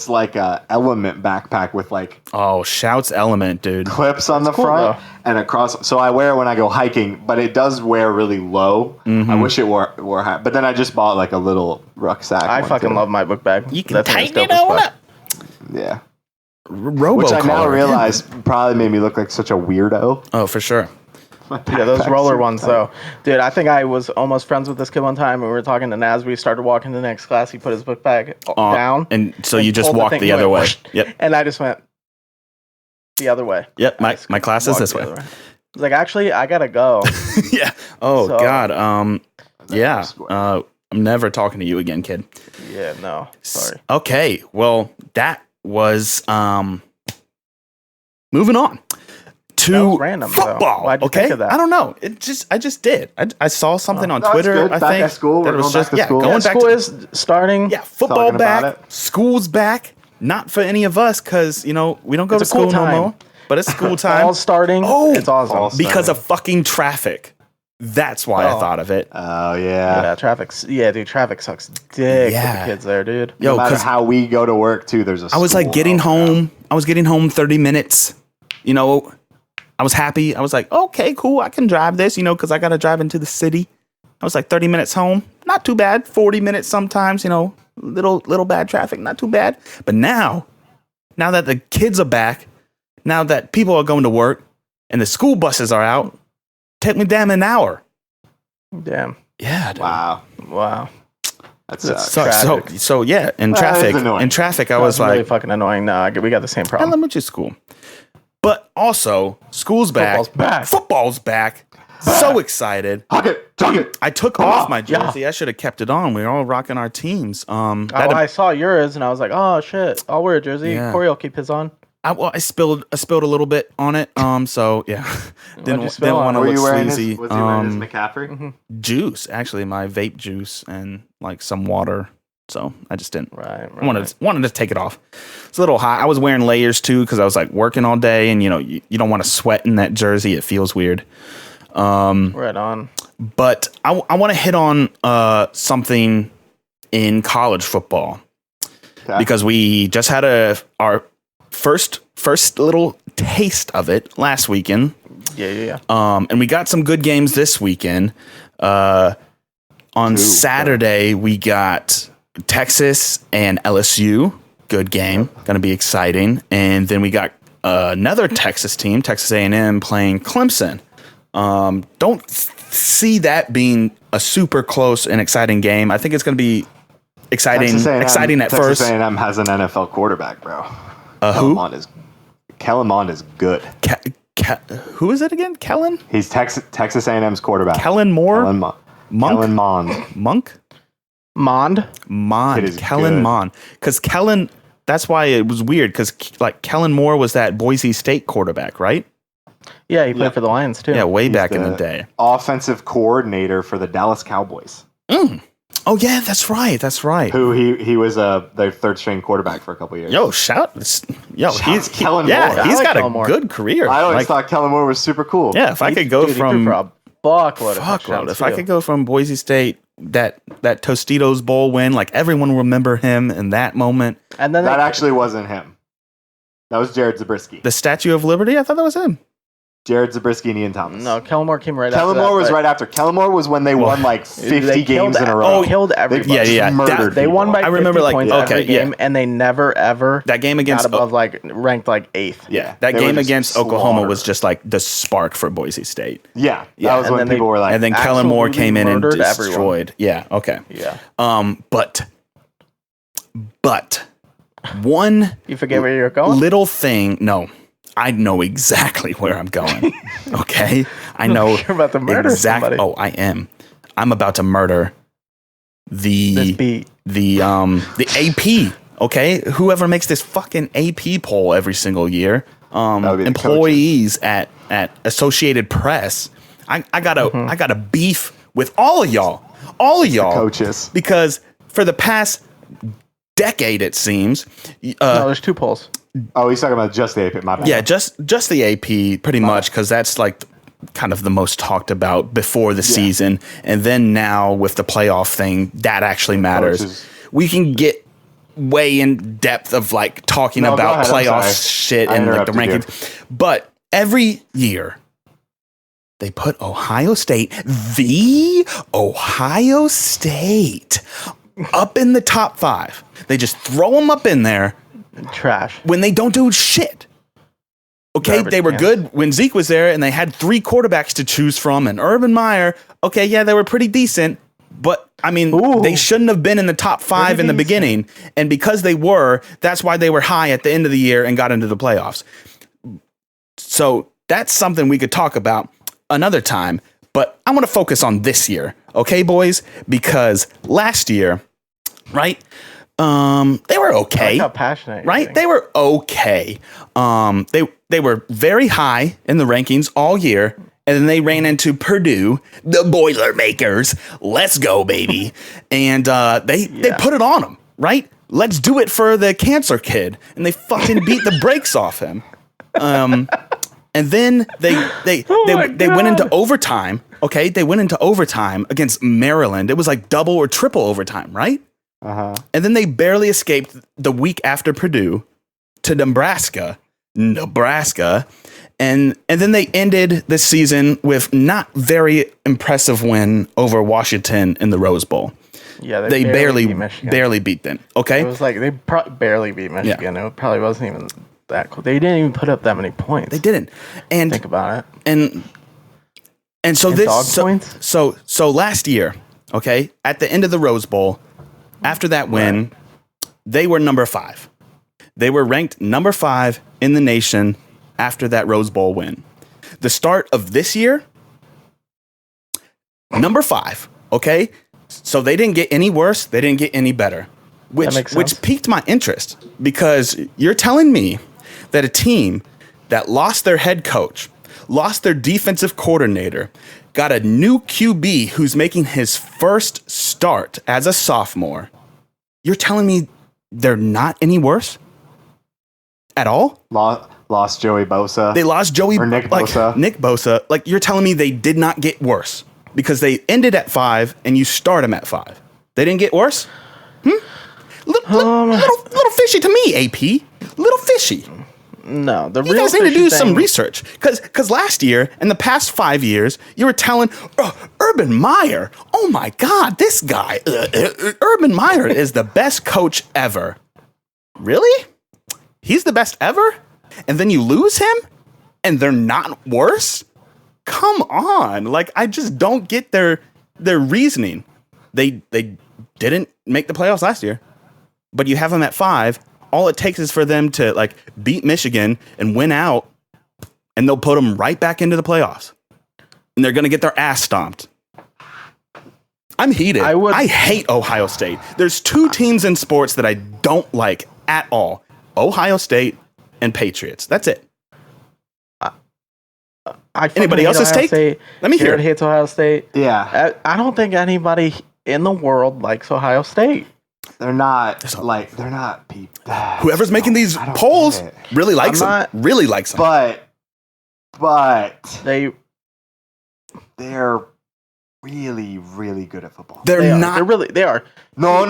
C: like a Element backpack with like
B: Oh, shouts Element, dude.
C: clips on the
A: cool,
C: front
A: though.
C: and across. So I wear it when I go hiking, but it does wear really low.
B: Mm-hmm.
C: I wish it wore high, but then I just bought like a little rucksack.
A: I
C: one,
A: fucking
C: too.
A: love my book bag.
B: You can
A: That thing is
B: tighten it
A: dope as
B: on
A: fuck.
B: up.
C: Yeah,
B: Robo
C: which I now
B: collar.
C: realize probably made me look like such a weirdo.
B: Oh, for sure.
A: Yeah, those
C: Backpack's
A: roller
C: super
A: ones
C: tight.
A: though. Dude, I think I was almost friends with this kid one time and we were talking, and as we started walking to the next class, he put his book bag down.
B: And so you just
A: pulled
B: walk
A: thing,
B: the
A: he
B: other
A: went,
B: way.
A: whoosh,
B: Yep.
A: And I just went the other way.
B: Yep.
A: I just
B: My class is
A: walked
B: this
A: the
B: way.
A: other was like, actually, I gotta go.
B: Yeah. Oh
A: So-
B: God. Yeah. I'm never talking to you again, kid.
A: Yeah, no, sorry.
B: Okay. Well, that was moving on to
A: That was random, though.
B: football.
A: Why'd you
B: okay.
A: think of that?
B: I don't know. I just did. I saw something on
C: No, it's
B: Twitter.
C: good.
B: I
C: Back
B: think
C: at school.
B: that
C: We're
B: it was
C: going
B: just
C: back to school.
B: going
A: Yeah,
B: back
A: school
B: to
A: is starting.
B: yeah, football
C: Talking about
B: back,
C: it.
B: school's back. Not for any of us because we don't go
A: It's
B: to
A: a cool
B: school no
A: time.
B: more. But it's school time.
A: Fall's starting.
B: Oh,
A: It's awesome.
C: Fall's
B: because
C: starting.
B: of fucking traffic. That's why I
A: Oh.
B: thought of it.
C: Oh yeah.
A: Yeah, traffic sucks dick
B: Yeah.
A: with the kids there, dude.
B: Yo,
C: No matter
B: 'cause
C: how we go to work too, there's a.
B: I was like
C: school
B: getting
C: out there.
B: home. I was getting home 30 minutes. I was happy. I was like, okay, cool. I can drive this, because I got to drive into the city. I was like 30 minutes home. Not too bad. 40 minutes sometimes, little bad traffic. Not too bad. But now that the kids are back, now that people are going to work and the school buses are out, take me damn an hour.
A: Damn.
B: Yeah. Dude.
C: Wow.
A: Wow.
C: That's
B: So yeah, in
C: Well,
B: traffic,
C: it's annoying.
B: I was
A: really
B: like,
A: fucking annoying. No, we got the same problem.
B: elementary school. But also, school's back.
A: Football's back.
B: Football's back. So excited.
C: Hug it.
B: I took off my
A: yeah.
B: jersey. I should have kept it on. We were all rocking our teams.
A: I saw yours and I was like, oh shit, I'll wear a jersey.
B: Yeah.
A: Corey will keep his on.
B: I spilled a little bit on it. So yeah,
A: What'd you spill
B: didn't
A: on
B: want
A: it?
B: to
C: Were you
B: look
C: wearing
B: sleazy.
C: his? Was he wearing his McCaffrey?
B: Juice, actually, my vape juice and like some water. So I just didn't.
A: Right.
B: Wanted to take it off. It's a little hot. I was wearing layers too because I was like working all day, and you don't want to sweat in that jersey. It feels weird.
A: Right on.
B: But I want to hit on something in college football
C: Okay.
B: because we just had our first little taste of it last weekend.
A: Yeah.
B: And we got some good games this weekend. On Saturday, we got Texas and LSU. Good game. Going to be exciting. And then we got another Texas team, Texas A&M, playing Clemson. Don't see that being a super close and exciting game. I think it's going to be exciting at first.
C: Texas A&M has an NFL quarterback, bro.
B: Who?
C: Kellen Mond is good.
B: Who is it again? Kellen?
C: He's Texas A&M's quarterback.
B: Kellen Moore?
C: Kellen Mond.
B: Monk?
A: Mond.
C: It is
B: Kellen
C: good.
B: Mond. Because Kellen, that's why it was weird. Because like Kellen Moore was that Boise State quarterback, right?
A: Yeah, he played for the Lions too.
B: Yeah, way
C: He's
B: back in the day.
C: Offensive coordinator for the Dallas Cowboys.
B: Oh yeah, that's right. That's right.
C: Who he was their third string quarterback for a couple years.
B: He's
C: Kellen
B: yeah,
C: Moore.
B: he's
A: I like
B: got a
A: Kellen Moore.
B: good career.
C: I always
B: Like,
C: thought Kellen Moore was super cool.
B: yeah, if I could go
A: Dude, he threw
B: from
A: for a fuckload of
B: fuckload,
A: touchdowns,
B: if I
A: too.
B: could go from Boise State, that Tostitos Bowl win, like everyone will remember him in that moment.
A: And then
C: That actually wasn't him. That was Jared Zabriskie.
B: The Statue of Liberty, I thought that was him.
C: Jared Zabriskie and Ian Thomas.
A: no, Kellen Moore came right after
C: Kellen
A: that,
C: Moore was
A: but
C: right after. Kellen Moore was when they won like 50
A: they
C: games in a row.
A: Oh, killed everybody.
B: Yeah.
C: Murdered
A: They won by
C: people.
B: I remember,
A: 50
B: like,
A: points
B: okay,
A: every game, and they never ever
B: That game
A: got
B: against
A: above like ranked like 8th.
B: yeah, that
C: They
B: game
C: were just
B: against Oklahoma
C: slaughtered.
B: was just like the spark for Boise State.
C: Yeah,
B: Yeah,
C: that was
A: and
C: when
A: then
C: people were like,
B: And then Kellen Moore
A: absolutely
B: came in and
A: murdered
B: destroyed. Yeah, okay.
A: Yeah.
B: But one
A: You forget where you're going?
B: little thing, no. I know exactly where I'm going. Okay? I know
A: You're about to murder somebody.
B: Oh, I am. I'm about to murder
A: This beat.
B: the AP, okay? Whoever makes this fucking AP poll every single year.
C: would be the
B: Employees at Associated Press. I got a beef with all of y'all. All of y'all.
C: coaches.
B: Because for the past decade, it seems.
A: No, there's 2 polls.
C: Oh, he's talking about just the AP. My bad.
B: Yeah, just the AP pretty much because that's like kind of the most talked about before the season. And then now with the playoff thing, that actually matters.
C: Coaches.
B: We can get way in depth of like talking
C: No, go
B: about
C: ahead, I'm
B: playoff
C: sorry.
B: shit
C: I
B: and like the
C: interrupted
B: rankings. But every year they put Ohio State, up in the top 5. They just throw them up in there
A: Trash.
B: when they don't do shit. Okay,
A: Garbage
B: they were
A: cans.
B: good when Zeke was there and they had 3 quarterbacks to choose from and Urban Meyer, okay, yeah, they were pretty decent, but I mean,
A: Ooh.
B: they shouldn't have been in the top 5 in the
A: decent.
B: beginning, and because they were, that's why they were high at the end of the year and got into the playoffs. So that's something we could talk about another time. But I want to focus on this year, okay, boys? Because last year, right? They were
A: I
B: okay.
A: like how passionate you're
B: Right?
A: getting.
B: They were okay. They were very high in the rankings all year, and then they ran into Purdue, the Boilermakers. Let's go, baby! And they put it on them, right? Let's do it for the cancer kid, and they fucking beat the brakes off him. And then they went into overtime. Okay, they went into overtime against Maryland. It was like double or triple overtime, right?
C: Uh-huh.
B: And then they barely escaped the week after Purdue to Nebraska, and then they ended the season with not very impressive win over Washington in the Rose Bowl.
A: Yeah,
B: They
A: beat Michigan.
B: barely beat them. Okay,
A: It was like they barely beat Michigan. It probably wasn't even that cool. They didn't even put up that many points.
B: they didn't. And
A: Think about it.
B: and so
A: And
B: this
A: dog points?
B: so last year, okay, at the end of the Rose Bowl, after that win, they were number 5. They were ranked number 5 in the nation after that Rose Bowl win. The start of this year, number 5, okay? So they didn't get any worse, they didn't get any better.
A: That makes sense.
B: Which piqued my interest because you're telling me that a team that lost their head coach, lost their defensive coordinator, got a new QB who's making his first start as a sophomore. You're telling me they're not any worse at all?
C: Lost Joey Bosa.
B: They lost Joey
C: Or Nick Bosa.
B: Nick Bosa. Like, you're telling me they did not get worse because they ended at 5 and you start them at 5. They didn't get worse? Little fishy to me, AP. Little fishy.
A: No, the
B: You
A: real
B: guys need to
A: fishy
B: do some
A: thing-
B: research because last year and the past 5 years, you were telling Urban Meyer, oh my God, this guy, Urban Meyer is the best coach ever. Really? He's the best ever? And then you lose him and they're not worse? Come on. Like, I just don't get their reasoning. They didn't make the playoffs last year, but you have them at 5. All it takes is for them to like beat Michigan and win out, and they'll put them right back into the playoffs. And they're going to get their ass stomped. I'm heated. I hate Ohio State. There's 2 teams in sports that I don't like at all. Ohio State and Patriots. That's it. Anybody
A: hate
B: else's
A: Ohio
B: take?
A: State.
B: Let me hear
A: Jared
B: it.
A: hates Ohio State.
C: Yeah.
A: I don't think anybody in the world likes Ohio State.
C: They're not people.
B: Whoever's making these
C: I don't
B: polls
C: get it.
B: really likes
A: I'm
B: them.
A: not-
B: Really likes them.
C: But
A: They're
C: they're really, really good at football.
B: They're not.
A: They are.
C: No.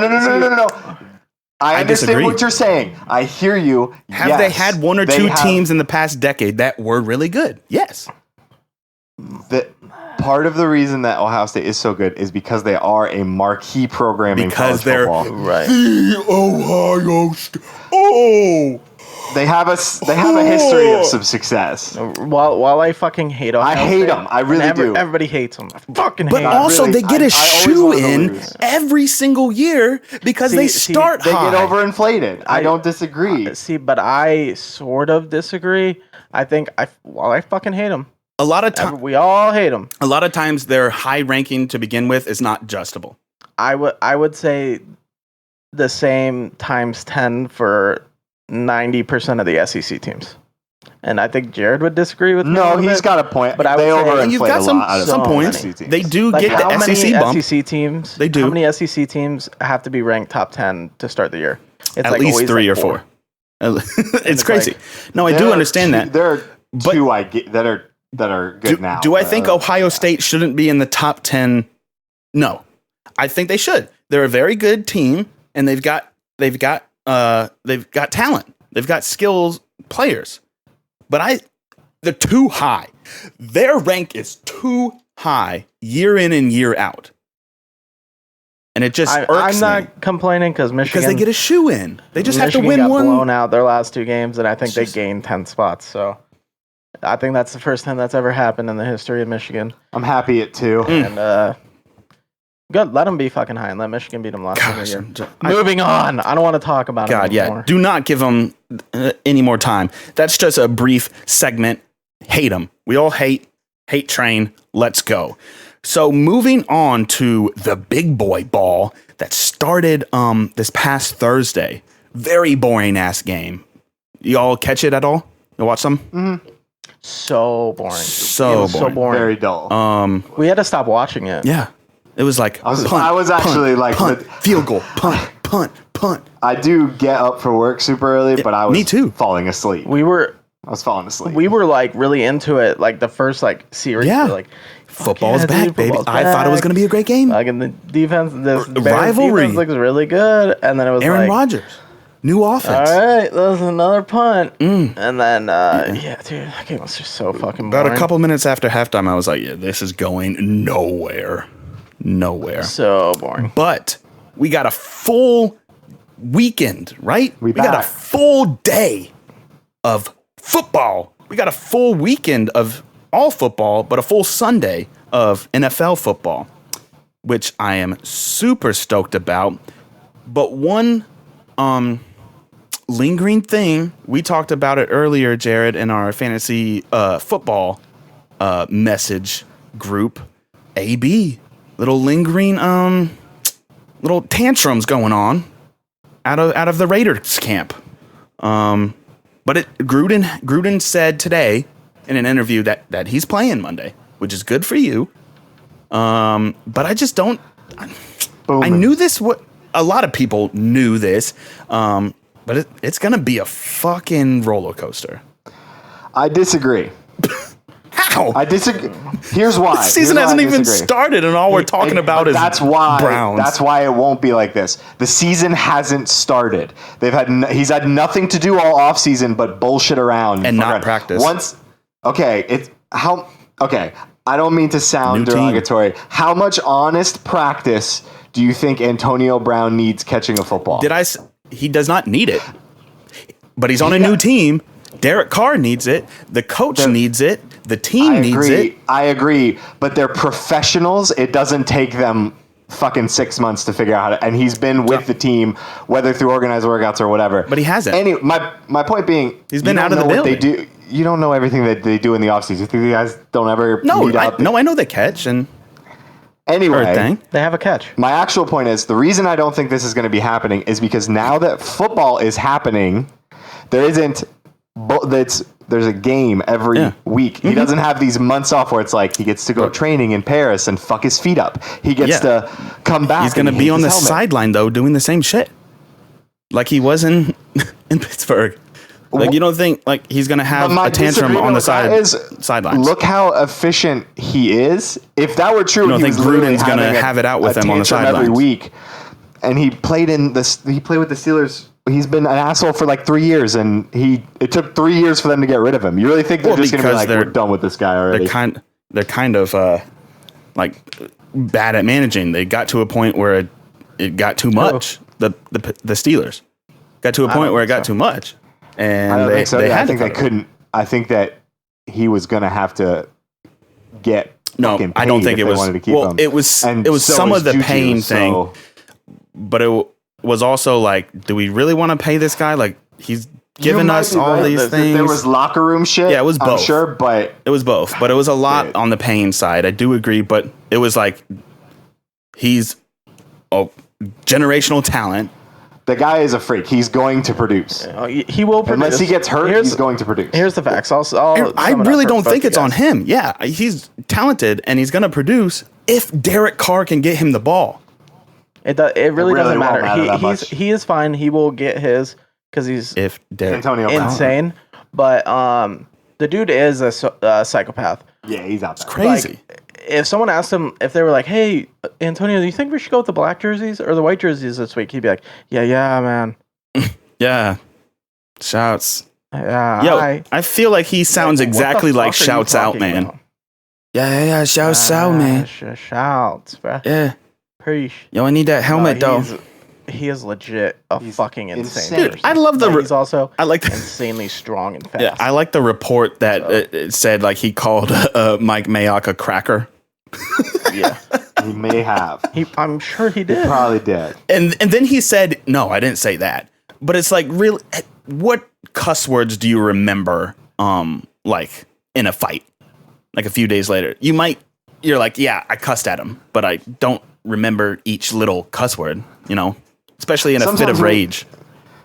C: I understand
B: disagree.
C: what you're saying. I hear you.
B: Have they
C: Yes,
B: had 1 or
C: they
B: 2
C: have-
B: teams in the past decade that were really good? Yes.
C: Part of the reason that Ohio State is so good is because they are a marquee program
B: Because
C: in college
B: they're
C: football.
A: Right.
B: The Ohio State. Oh.
C: They have a history of some success.
A: While I fucking hate Ohio
C: I hate
A: State,
C: them. I really
A: and
C: do.
A: Everybody hates them. I fucking
B: But
A: hate
C: Not
B: also,
C: really.
B: they get a
C: I always
B: shoe
C: want them to
B: in
C: lose.
B: every single year because they
A: See,
B: start
C: They
B: high.
C: get overinflated. I don't disagree.
A: See, but I sort of disagree. I think while I fucking hate them,
B: A lot of times,
A: we all hate them.
B: a lot of times, their high ranking to begin with is not justable.
A: I would say the same times 10 for 90% of the SEC teams. And I think Jared would disagree with me. a
C: No,
A: little
C: he's
A: bit.
C: got a point.
A: But I
C: they
A: would say-
C: overinflate
B: And you've got
C: a
B: some
C: lot out of
B: some
A: so
B: points.
C: SEC teams.
B: They do
A: Like,
B: get
A: how
B: the
A: many
B: SEC bump.
A: SEC teams?
B: They do.
A: How many SEC teams have to be ranked top 10 to start the year? It's
B: At
A: like
B: least
A: always
B: 3
A: like
B: or 4. It's
A: it's
B: crazy.
A: like-
B: No, I
C: There
B: do
C: are
B: understand
C: two-
B: that.
C: There are
B: But-
C: 2 I get that are good now.
B: Do I think Ohio State shouldn't be in the top 10? No, I think they should. They're a very good team, and they've got talent. They've got skills players. But they're too high. Their rank is too high year in and year out, and it just irks
A: I'm
B: me
A: not complaining because Michigan.
B: because they get a shoe in. They just have to
A: Michigan
B: win
A: got
B: one.
A: blown out their last 2 games, and I think
B: It's
A: they
B: just-
A: gained 10 spots. So I think that's the first time that's ever happened in the history of Michigan.
C: I'm happy at 2.
A: And good, let them be fucking high and let Michigan beat them last time of
B: Gosh,
A: the year.
B: I-
A: Moving on. I don't want to talk about
B: God,
A: it anymore.
B: yeah. Do not give them any more time. That's just a brief segment Hate them. We all hate train. Let's go. So moving on to the big boy ball that started this past Thursday. Very boring ass game. Y'all catch it at all? You watch some?
C: Mm-hmm.
A: So boring.
B: So boring.
C: Very dull.
A: We had to stop watching it.
B: Yeah. It was like
C: I was actually like
B: field goal, punt.
C: I do get up for work super early, but I was
B: me too.
C: falling asleep.
A: I
C: was falling asleep.
A: We were like really into it, like the first like series.
B: Yeah.
A: We were like,
B: football's
A: yeah,
B: back,
A: dude,
B: baby.
A: football's
B: I thought it was
A: back.
B: going to be a great game.
A: Like in the defense, this Bears
B: rivalry.
A: defense looks really good, and then it was
B: Aaron
A: like,
B: Rodgers, new offense.
A: all right, that's another punt, and then yeah, dude, that game was just so fucking boring.
B: About a couple minutes after halftime, I was like, yeah, this is going nowhere.
A: So boring.
B: But we got a full weekend, right? We got a full day of football. We got a full weekend of all football, but a full Sunday of NFL football, which I am super stoked about. But one lingering thing, we talked about it earlier, Jared, in our fantasy football message group. AB, little lingering little tantrums going on out of the Raiders camp. But Gruden said today in an interview that he's playing Monday, which is good for you. But I just don't. I knew this. A lot of people knew this. But it's gonna be a fucking roller coaster.
C: I disagree.
B: How?
C: I disagree. Here's why.
B: The season hasn't even started, and all we're talking about is Browns.
C: That's why it won't be like this. The season hasn't started. He's had nothing to do all offseason but bullshit around
B: and not practice.
C: Okay. I don't mean to sound derogatory. How much honest practice do you think Antonio Brown needs catching a football?
B: He does not need it, but he's on a new team. Derek Carr needs it. The coach needs it. The team needs it.
C: I agree, but they're professionals. It doesn't take them fucking 6 months to figure out how to. And he's been with the team, whether through organized workouts or whatever.
B: But he hasn't.
C: Anyway, my point being,
B: he's been out of the building.
C: They do. You don't know everything that they do in the offseason. You think the guys don't ever meet up?
B: I know they catch and.
C: Anyway,
A: they have a catch.
C: My actual point is the reason I don't think this is going to be happening is because now that football is happening, there's a game every week. He doesn't have these months off where it's like he gets to go training in Paris and fuck his feet up. He gets to come back.
B: He's going to be on the sideline though, doing the same shit, like he was in Pittsburgh. Like you don't think like he's going to have a tantrum on the sidelines? Look
C: how efficient he is. If that were true,
B: you don't think Gruden's going to have it out with him on the sidelines
C: every week? And he played with the Steelers. He's been an asshole for like 3 years, and it took 3 years for them to get rid of him. You really think they're just going to be like, we're done with this guy already?
B: They're kind of like bad at managing. They got to a point where it got too much. The Steelers got to a point where it got too much, and
C: I don't think so. I think
B: they
C: couldn't. I think that he was going to have to get.
B: No, I don't think it was. Well, it was some of the pain thing, but it was also like, do we really want to pay this guy? Like he's given us all these things.
C: There was locker room shit.
B: Yeah, it was both.
C: I'm sure, but
B: it was both. But it was a lot on the pain side. I do agree, but it was like he's a generational talent.
C: The guy is a freak. He's going to produce.
A: He will produce.
C: Unless he gets hurt, he's going to produce.
A: Here's the facts.
B: I really don't think it's on him. Yeah, he's talented and he's going to produce if Derek Carr can get him the ball.
A: It really doesn't matter. He is fine. He will get his because he's
C: Antonio
A: insane. But the dude is a psychopath.
C: Yeah, he's out there.
B: It's crazy.
A: Like, if someone asked him, if they were like, "Hey, Antonio, do you think we should go with the black jerseys or the white jerseys this week?" He'd be like, "Yeah, man.
B: Yeah, Shouts.
A: Yeah,
B: Yo, I feel like he sounds exactly like Shouts Out, man.
A: About?
B: Yeah, Shouts Out, man.
A: Shouts, bro.
B: Yeah.
A: Preach.
B: Yo, I need that helmet, though.
A: He is legit he's fucking insane.
B: Dude, I love the.
A: He's also
B: like
A: insanely strong and fast.
B: Yeah, I like the report that it said like he called Mike Mayock a cracker.
A: Yeah,
C: he may have.
A: I'm sure he did.
C: He probably did.
B: And then he said, "No, I didn't say that." But it's like, really, what cuss words do you remember? Like in a fight, like a few days later. You're like, yeah, I cussed at him, but I don't remember each little cuss word, especially in a fit of rage.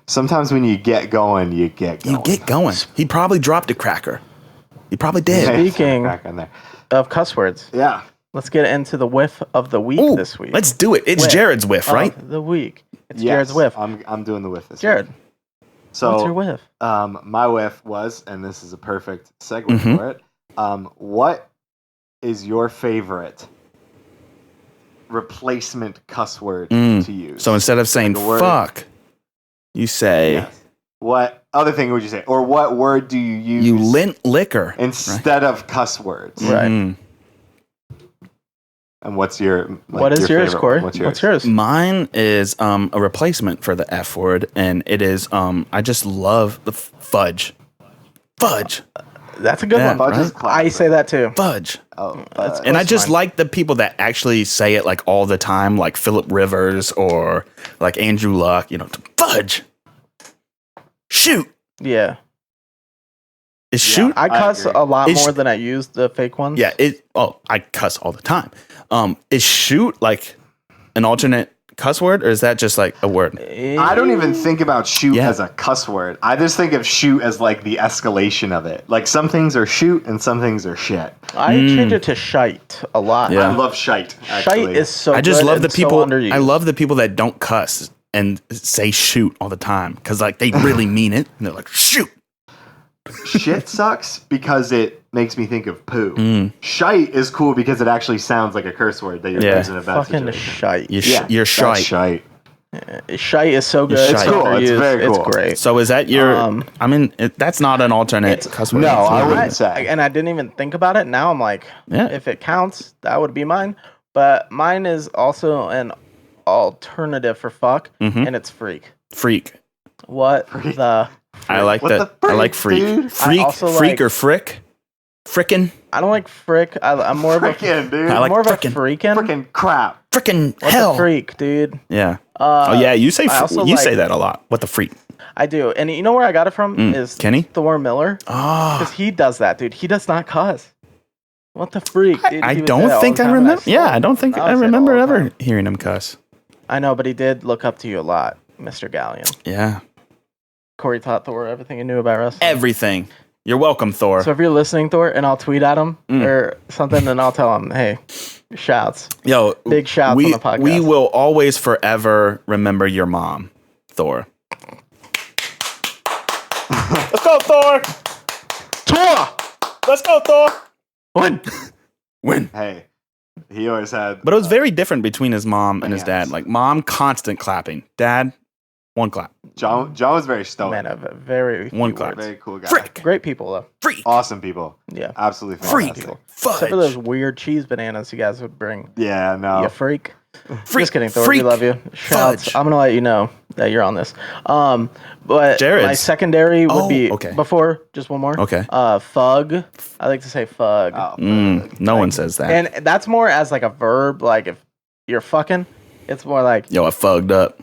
C: Sometimes when you get going, you get going.
B: You get going. He probably dropped a cracker. He probably did.
A: Speaking of cuss words,
C: yeah,
A: let's get into the whiff of the week this week.
B: Let's do it. It's Jared's whiff, right?
A: The week. It's Jared's whiff.
C: I'm doing the whiff this
A: Jared,
C: week. So,
A: what's your whiff?
C: My whiff was, and this is a perfect segue for it. What is your favorite replacement cuss word to use?
B: So instead of saying fuck, you say...
C: Yes. What other thing would you say? Or what word do you use?
B: You lint liquor.
C: Instead of cuss words.
A: Right.
C: And what's your...
A: what is yours, Corey?
C: What's yours?
B: Mine is a replacement for the F word, and it is... I just love the fudge. Fudge.
A: That's a good one.
C: Right?
A: I say that too.
B: Fudge.
C: Oh,
B: and I just like the people that actually say it like all the time, like Philip Rivers or like Andrew Luck, fudge. Shoot.
A: Yeah.
B: Is shoot?
A: I cuss a lot more than I use the fake ones.
B: Yeah. I cuss all the time. Is shoot like an alternate cuss word, or is that just like a word?
C: I don't even think about shoot as a cuss word. I just think of shoot as like the escalation of it. Like some things are shoot and some things are shit.
A: I change it to shite a lot.
B: Yeah.
C: I love shite. Actually.
A: Shite is so
B: I just
A: good
B: love the
A: and
B: people.
A: so underused.
B: I love the people that don't cuss and say shoot all the time because like they really mean it and they're like shoot.
C: Shit sucks because it makes me think of poo. Shite is cool because it actually sounds like a curse word that you're using in a bad
A: fucking
C: situation.
A: shite.
B: You're shite.
C: Shite.
A: Shite is so good.
B: It's
A: It's
C: cool.
A: underused.
C: It's very cool.
A: It's great.
B: So is that your? That's not an alternate cuss word.
C: No, I wouldn't say.
A: And I didn't even think about it. Now I'm like, if it counts, that would be mine. But mine is also an alternative for fuck, and it's freak.
B: Freak.
A: What the?
B: I like that. I like freak.
C: Dude?
B: Freak, freak, or frick. Frickin'.
A: I don't like frick. I'm more of a
C: Frickin', dude.
B: I like
A: more of a
B: frickin'.
A: freaking.
C: Frickin' crap.
B: Frickin'
A: What
B: hell.
A: the freak, dude?
B: Yeah. You say
A: I also
B: say that a lot. What the freak?
A: I do, and you know where I got it from is
B: Kenny?
A: Thor Miller.
B: Oh,
A: Because he does that, dude. He does not cuss. What the freak, dude?
B: I
A: He would say
B: don't
A: that all
B: think
A: the
B: I
A: time, and
B: remember.
A: still-
B: Yeah, I don't think
A: I
B: I
A: would say it
B: remember
A: all the
B: ever
A: time.
B: hearing him cuss.
A: I know, but he did look up to you a lot, Mr. Galleon.
B: Yeah.
A: Corey taught Thor everything he knew about wrestling.
B: Everything. You're welcome, Thor.
A: So if you're listening, Thor, and I'll tweet at him or something, and I'll tell him, hey, shouts.
B: Yo,
A: Big shouts on the podcast.
B: We will always forever remember your mom, Thor. Let's go, Thor!
A: Thor!
B: Let's go, Thor! Win.
C: Hey, he always had.
B: But it was very different between his mom and his dad.
C: Yes.
B: Like, mom, constant clapping. Dad, one clap.
C: John was very stoic.
A: Man, a very
B: One
A: few
B: clap.
A: words.
C: Very cool guy.
B: Frick.
A: Great people, though.
B: Freak.
C: Awesome people.
A: Yeah.
C: Absolutely
B: Freak.
C: fantastic.
A: Except for those
B: Fudge.
A: weird cheese bananas you guys would bring.
C: Yeah, no.
A: You freak.
B: Freak.
A: Just kidding, Thor.
B: Freak.
A: We love you. Shouts.
B: Fudge.
A: I'm going to let you know that you're on this. But
B: Jared's.
A: my secondary would be,
B: okay.
A: before, just one more.
B: Okay.
A: Fug. I like to say fug.
C: Oh,
B: No one says that.
A: And that's more as like a verb. Like if you're fucking, it's more like,
B: Yo, I fugged up.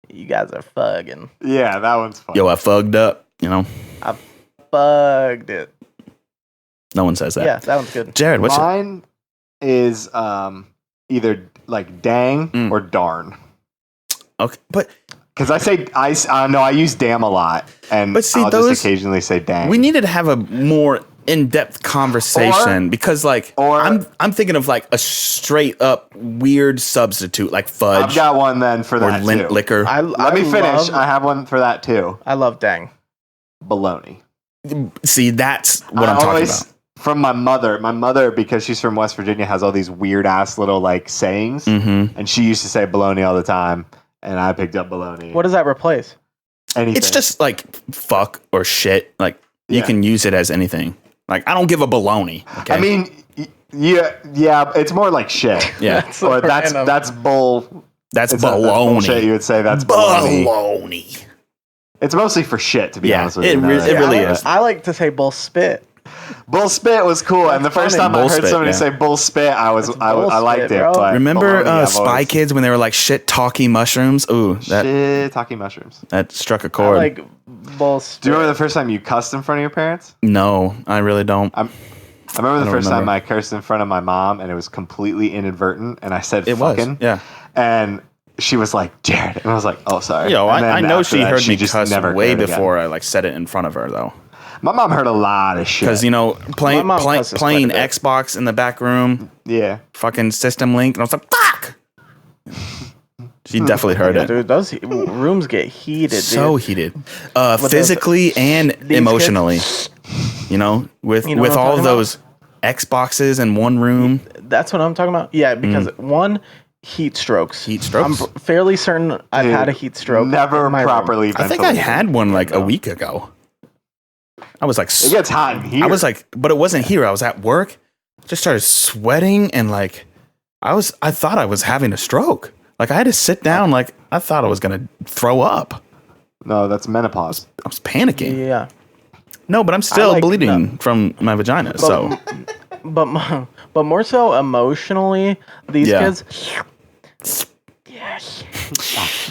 A: you guys are fugging.
C: yeah, that one's fun.
B: Yo, I fugged up.
A: I fugged it.
B: No one says that.
A: Yeah, that one's good.
B: Jared, what's your...
C: Mine is either like dang or darn.
B: Okay, but
C: Because I use damn a lot, and
B: But see,
C: I'll
B: those-
C: just occasionally say dang.
B: we needed to have a more in-depth conversation because, like,
C: or-
B: I'm thinking of like a straight up weird substitute like fudge
C: I've got one then for
B: or
C: that
B: lint
C: too.
B: liquor.
C: Let me finish. I have one for that too.
A: I love dang.
C: Baloney.
B: See, that's what
C: I
B: I'm talking
C: always,
B: about.
C: From my mother, because she's from West Virginia, has all these weird ass little like sayings,
B: Mm-hmm.
C: and she used to say baloney all the time, and I picked up baloney.
A: What does that replace?
C: Anything.
B: It's just like fuck or shit. Like you
C: Yeah.
B: can use it as anything. Like I don't give a baloney. Okay?
C: I mean, yeah. It's more like shit.
B: yeah,
A: So
C: That's
A: random.
C: that's bull.
B: that's
C: It's not- that's bullshit. You
B: baloney.
C: would say that's baloney.
B: Baloney.
C: It's mostly for shit, to be
B: Yeah,
C: honest with
B: it
C: you.
B: re-
C: now that
B: it
C: I
B: really
C: think
B: is.
C: about
A: I like to say bull spit.
C: Bull spit was cool, and the first time I
B: Bull
C: heard
B: spit,
C: somebody
B: yeah.
C: say bull spit, I liked
A: spit,
C: it.
A: bro.
C: But
B: Remember
C: baloney, I've
B: Spy
C: always-
B: Kids when they were like shit talking mushrooms? Ooh, that
C: Shit, talking mushrooms.
B: that struck a
A: I
B: chord.
A: like bull spit.
C: Do you remember the first time you cussed in front of your parents?
B: No, I really don't.
C: I remember the
B: don't
C: first time
B: remember.
C: I cursed in front of my mom, and it was completely inadvertent, and I said
B: It was,
C: fucking.
B: yeah.
C: And she was like, Jared. And I was like, oh, sorry.
B: Yo,
C: And
B: I
C: then
B: know
C: after
B: she
C: that,
B: heard me
C: just
B: cuss
C: never
B: way
C: cared again.
B: before I like said it in front of her though.
C: My mom heard a lot of shit.
B: Because you know,
A: My mom
B: playing
A: cusses quite a bit.
B: Xbox in the back room,
C: Yeah.
B: fucking System Link, and I was like, "Fuck!" She definitely heard
A: Yeah,
B: it.
A: dude, those rooms get heated,
B: So
A: dude.
B: heated,
A: those-
B: physically and
A: these
B: emotionally. You know, with
A: You know what I'm
B: all
A: talking
B: those Xboxes in one room.
A: That's what I'm talking about. Yeah, because one, heat strokes.
B: Heat strokes?
A: I'm fairly certain I've
C: Dude,
A: had a heat stroke.
C: Never
A: in my room.
C: properly
B: I think
C: ventilated.
B: I had one like a week ago. I was like,
C: It gets hot in here.
B: I was like, but it wasn't here. I was at work, just started sweating, and like, I thought I was having a stroke. Like I had to sit down. Like I thought I was gonna throw up.
C: No, that's menopause.
B: I was panicking.
A: Yeah,
B: No, but I'm still
A: like-
B: bleeding from my vagina. So
A: but more so emotionally, these
B: Yeah.
A: kids. Yes.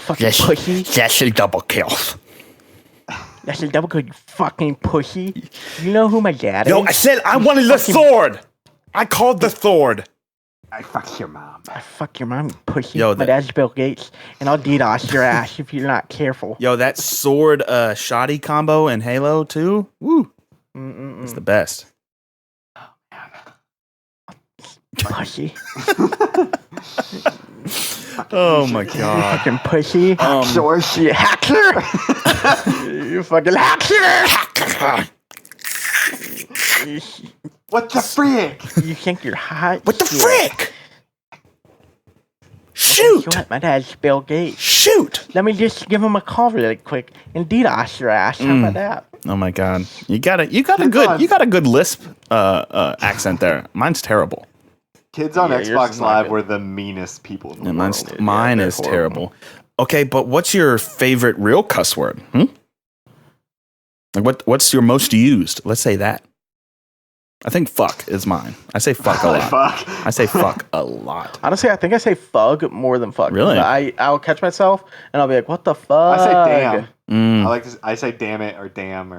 A: Fucking pussy.
B: that's a double kill.
A: That's a double good fucking pussy. You know who my dad
B: Yo,
A: is?
B: I said I wanted the sword. I called the sword.
C: I fuck your mom.
A: I fuck your mom, you pussy.
B: Yo,
A: my
B: that-
A: dad's Bill Gates, and I'll DDoS your ass if you're not careful.
B: Yo, that sword shoddy combo in Halo 2. Woo. It's the best.
A: Pussy.
B: Oh my god.
A: Fucking pussy.
C: George.
A: You hacker. You fucking hacker.
C: What the frick?
A: You think you're hot?
B: What the
A: shit.
B: frick?
A: You
B: Shoot!
A: know what? My dad's Bill Gates.
B: Shoot!
A: Let me just give him a call really quick and DDoS your ass. How about that?
B: Oh my god. You got a
C: Kids
B: good lisp accent there. Mine's terrible.
C: Kids on
A: Yeah, yours
C: Xbox
A: is not
C: Live
A: good.
C: were the meanest people in the
B: And
C: world.
B: mine
A: they're
B: is
A: horrible.
B: terrible. Okay, but what's your favorite real cuss word? Like what's your most used? Let's say that. I think fuck is mine. I say fuck a lot.
C: Fuck.
B: I say fuck a lot.
A: Honestly, I think I say fug more than fuck.
B: Really?
A: I'll catch myself and I'll be like, what the fuck?
C: I say damn.
B: Mm.
C: I like to. I say damn it or damn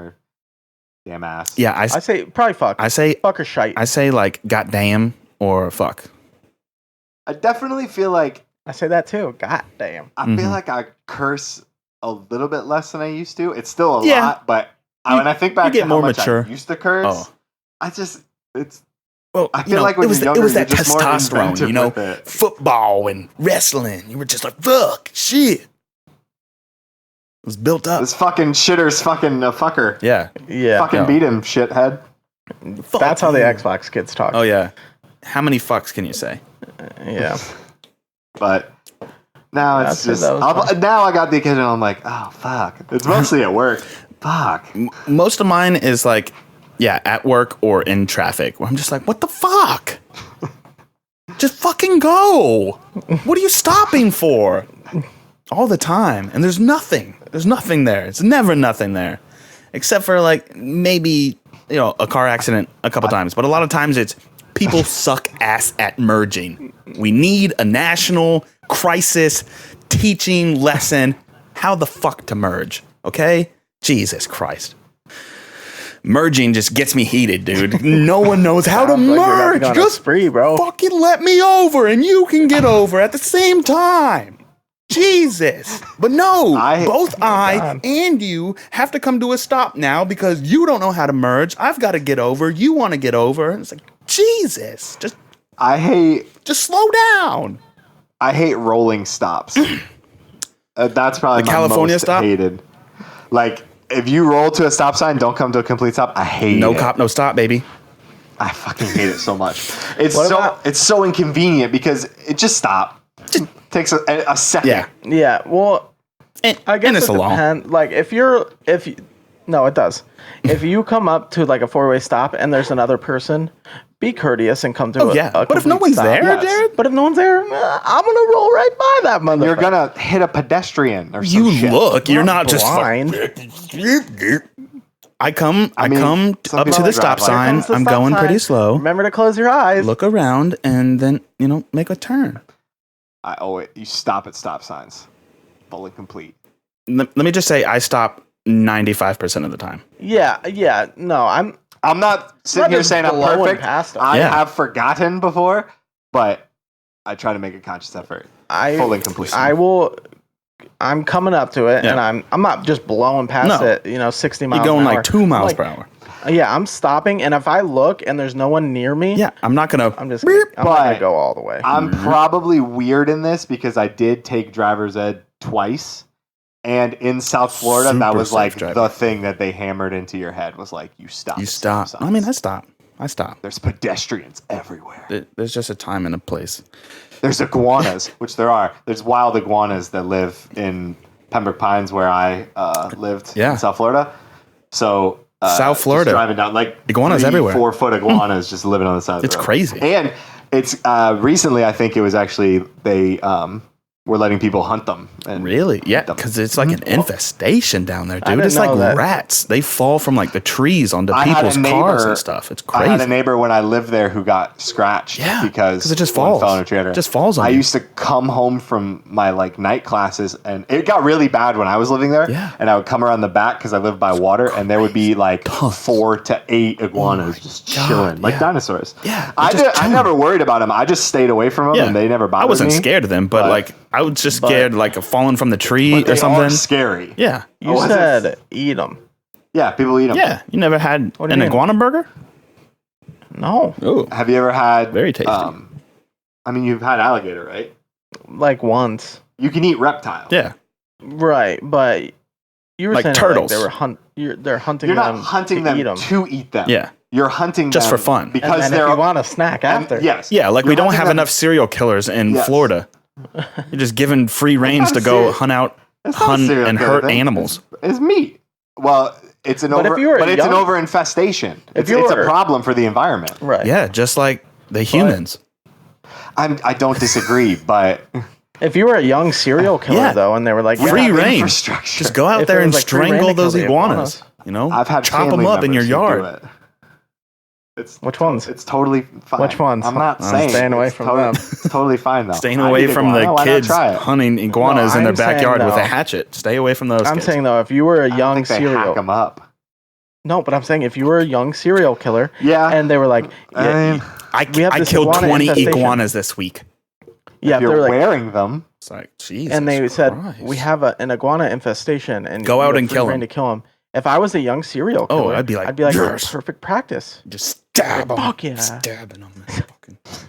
C: ass.
B: Yeah,
A: I say probably fuck.
B: I say
A: Fuck or shite.
B: I say like goddamn or fuck.
C: I definitely feel like
A: I say that too. God damn.
C: I
B: Mhm.
C: feel like I curse a little bit less than I used to. It's still a
B: Yeah.
C: lot, but when I think back
B: get
C: to
B: more
C: how much
B: mature.
C: I used to curse,
B: Oh.
C: it's.
B: Well,
C: I feel like when
B: it was
C: you're
B: it was
C: younger,
B: that
C: you're just more
B: testosterone,
C: inventive
B: you know,
C: with it.
B: football and wrestling. You were just like fuck, shit. It was built up.
C: This fucking shitter's fucking a fucker.
B: Yeah.
A: Yeah.
C: Fucking
B: Yeah.
C: beat him, shithead.
B: Fuck
A: That's how the
B: you.
A: Xbox kids talk.
B: Oh yeah. How many fucks can you say?
A: Yeah.
C: But now it's
A: That's-
C: just
A: that was fun.
C: now I got the occasion. I'm like, oh fuck. It's mostly at work. Fuck.
B: Most of mine is like, yeah, at work or in traffic. Where I'm just like, what the fuck? Just fucking go. What are you stopping for? All the time. And there's nothing. There's nothing there. It's never nothing there. Except for like maybe, you know, a car accident a couple times. But a lot of times it's people suck ass at merging. We need a national crisis teaching lesson how the fuck to merge. Okay? Jesus Christ. Merging just gets me heated, dude. No one knows how to
A: Sounds like you're about to
B: merge.
A: go on a
B: Just
A: spree, bro.
B: fucking let me over and you can get over at the same time. Jesus. But no, both I
A: God.
B: and you have to come to a stop now because you don't know how to merge. I've got to get over. You want to get over. And it's like, Jesus. Just
C: I hate
B: slow down.
C: rolling stops. That's probably
B: The
C: my
B: California
C: most
B: stop?
C: hated. Like if you roll to a stop sign, don't come to a complete stop. I hate
B: No
C: it.
B: cop, no stop, baby.
C: I fucking hate it so much. It's
A: What
C: so
A: about-
C: it's so inconvenient because it just stop. Just takes a second.
B: Yeah.
A: Yeah. Well,
B: And,
A: I guess
B: and it's
A: it
B: a law.
A: depends. Like no, it does. If you come up to like a four-way stop and there's another person, be courteous and come to
B: Oh,
A: a
B: yeah. But if no
A: complete
B: one's
A: stop.
B: there,
A: Yes.
B: Jared?
A: But if no one's there, I'm gonna roll right by that motherfucker.
C: You're gonna hit a pedestrian or some
B: You
C: shit.
B: look, you're not just
A: blind.
B: I come
C: some
B: up to
C: people
B: the
C: drive
B: stop
C: like-
B: sign.
A: Here comes the
B: I'm
A: stop
B: going pretty
A: sign.
B: slow.
A: Remember to close your eyes.
B: Look around and then, make a turn.
C: You stop at stop signs. Full and complete.
B: Let me just say I stop 95% of the time.
A: Yeah. No, I'm
C: not sitting
A: not
C: here
A: just
C: saying I'm
A: blowing
C: perfect.
A: past them.
C: I
B: Yeah.
C: have forgotten before, but I try to make a conscious effort. Full and complete.
A: I'm coming up to it,
B: Yeah.
A: and I'm not just blowing past
B: No.
A: it. 60 miles.
B: You're going
A: an hour.
B: like 2 miles
A: Like,
B: per hour.
A: Yeah, I'm stopping, and if I look and there's no one near me,
B: Yeah, I'm not gonna.
A: I'm not gonna
C: But
A: go all the way.
C: I'm probably weird in this because I did take driver's ed twice. And in South Florida, that
B: Super
C: was
B: safe
C: like
B: driving.
C: the thing that they hammered into your head was like, you stop.
B: You
C: at stop
B: stop.
C: signs.
B: I mean, I stop.
C: There's pedestrians everywhere.
B: There's just a time and a place.
C: There's iguanas, which there are. There's wild iguanas that live in Pembroke Pines, where I lived in South Florida. So
B: South Florida,
C: just driving down like
B: iguanas everywhere.
C: 4-foot iguanas just living on the side of the road.
B: It's crazy.
C: And it's recently, I think it was actually they were letting people hunt them. And
B: Really? Yeah,
C: them.
B: because it's like an infestation down there,
A: I
B: dude.
A: didn't
B: It's like
A: know that.
B: rats. They fall from like the trees onto
C: I had a
B: people's cars
C: neighbor-
B: and stuff. It's
C: I had a
B: crazy.
C: neighbor when I lived there who got scratched because
B: it just
C: one
B: falls.
C: fell in a tree.
B: It just falls on
C: I
B: you.
C: used to come home from my like night classes, and it got really bad when I was living there.
B: Yeah.
C: And I would come around the back because I lived by water, and there would be like
B: Tons.
C: 4 to 8 iguanas just chilling like
B: yeah.
C: dinosaurs.
B: Yeah,
C: I
B: they're just chilling.
C: never worried about them. I just stayed away from them,
B: Yeah.
C: and they never bothered
B: I wasn't
C: me.
B: scared of them, but like I was just scared like of falling from the tree
C: But they
B: or something.
C: are scary.
B: Yeah.
A: You
C: was
A: said eat them.
C: Yeah, people eat them.
B: Yeah. You never had
A: What do
B: an
A: you mean?
B: iguana burger?
A: No,
B: Oh,
C: Have you ever had
B: very tasty.
C: I mean, you've had alligator, right?
A: like once,
C: You can eat reptiles.
B: yeah.
A: right? But you were
B: Like
A: saying
B: turtles.
A: they were they're hunting.
C: You're not
A: them
C: hunting
A: to
C: them
A: eat them.
C: to eat them.
B: Yeah.
C: You're hunting
B: Just
C: them
B: for fun.
C: because
A: and then
C: they're
A: if you want a snack after.
C: Yes.
B: Yeah, like
C: You're
B: we don't
C: hunting
B: have
C: them-
B: enough serial killers in
C: Yes.
B: Florida. You're just given free reins to
C: not
B: go
C: serial-
B: hunt out,
C: It's not a
B: hunt
C: serial
B: and
C: killer
B: hurt
C: thing.
B: animals.
C: It's meat. Well, it's an
A: But if
C: over,
A: you were
C: but it's an
A: young-
C: over infestation.
A: If
C: It's
A: you
C: a
A: were-
C: problem for the environment.
A: Right.
B: Yeah, just like the humans.
C: I don't disagree, but
A: If you were a young serial killer
B: Yeah.
A: though, and they were like,
B: Free
C: have
B: reign.
C: infrastructure.
B: Just go out
A: If
B: there
A: it
B: and
A: was, like, free reign
B: strangle
A: to kill
B: those
A: the
B: iguanas. You know,
C: I've had
B: chop
C: family
B: them up in your
C: members who do
B: yard.
C: it. It's
A: Which ones?
C: It's totally fine.
A: Which ones?
C: I'm not
A: I'm
C: saying
A: staying away
C: it's
A: from them.
C: It's totally fine though.
B: Staying
C: I
B: away
C: eat
B: from
C: iguana.
B: the
C: Why not
B: kids
C: try it?
B: hunting iguanas in their
A: I'm saying
B: backyard with a
A: no.
B: hatchet. Stay away from those.
A: I'm
B: kids.
A: saying though, if you were a
C: I don't
A: young
C: think they hack
A: serial,
C: them up.
A: no, but I'm saying if you were a young serial killer,
C: Yeah.
A: and they were like,
C: I
A: yeah,
C: mean,
A: we have
B: I
A: this
B: killed
A: iguana
B: 20
A: infestation.
B: iguanas this week.
A: yeah,
C: if
A: they
C: you're
A: were like,
C: wearing them.
B: It's like, Jesus
A: and they said
B: Christ.
A: we have an iguana infestation, and
B: Go
A: you
B: out
A: have
B: and
A: free
B: kill
A: reign
B: him.
A: to kill him. If I was a young serial
B: Oh,
A: killer,
B: I'd be like,
A: "That's
B: yes.
A: perfect practice.
B: just stab them.
A: Fuck yeah.
B: Stabbing them.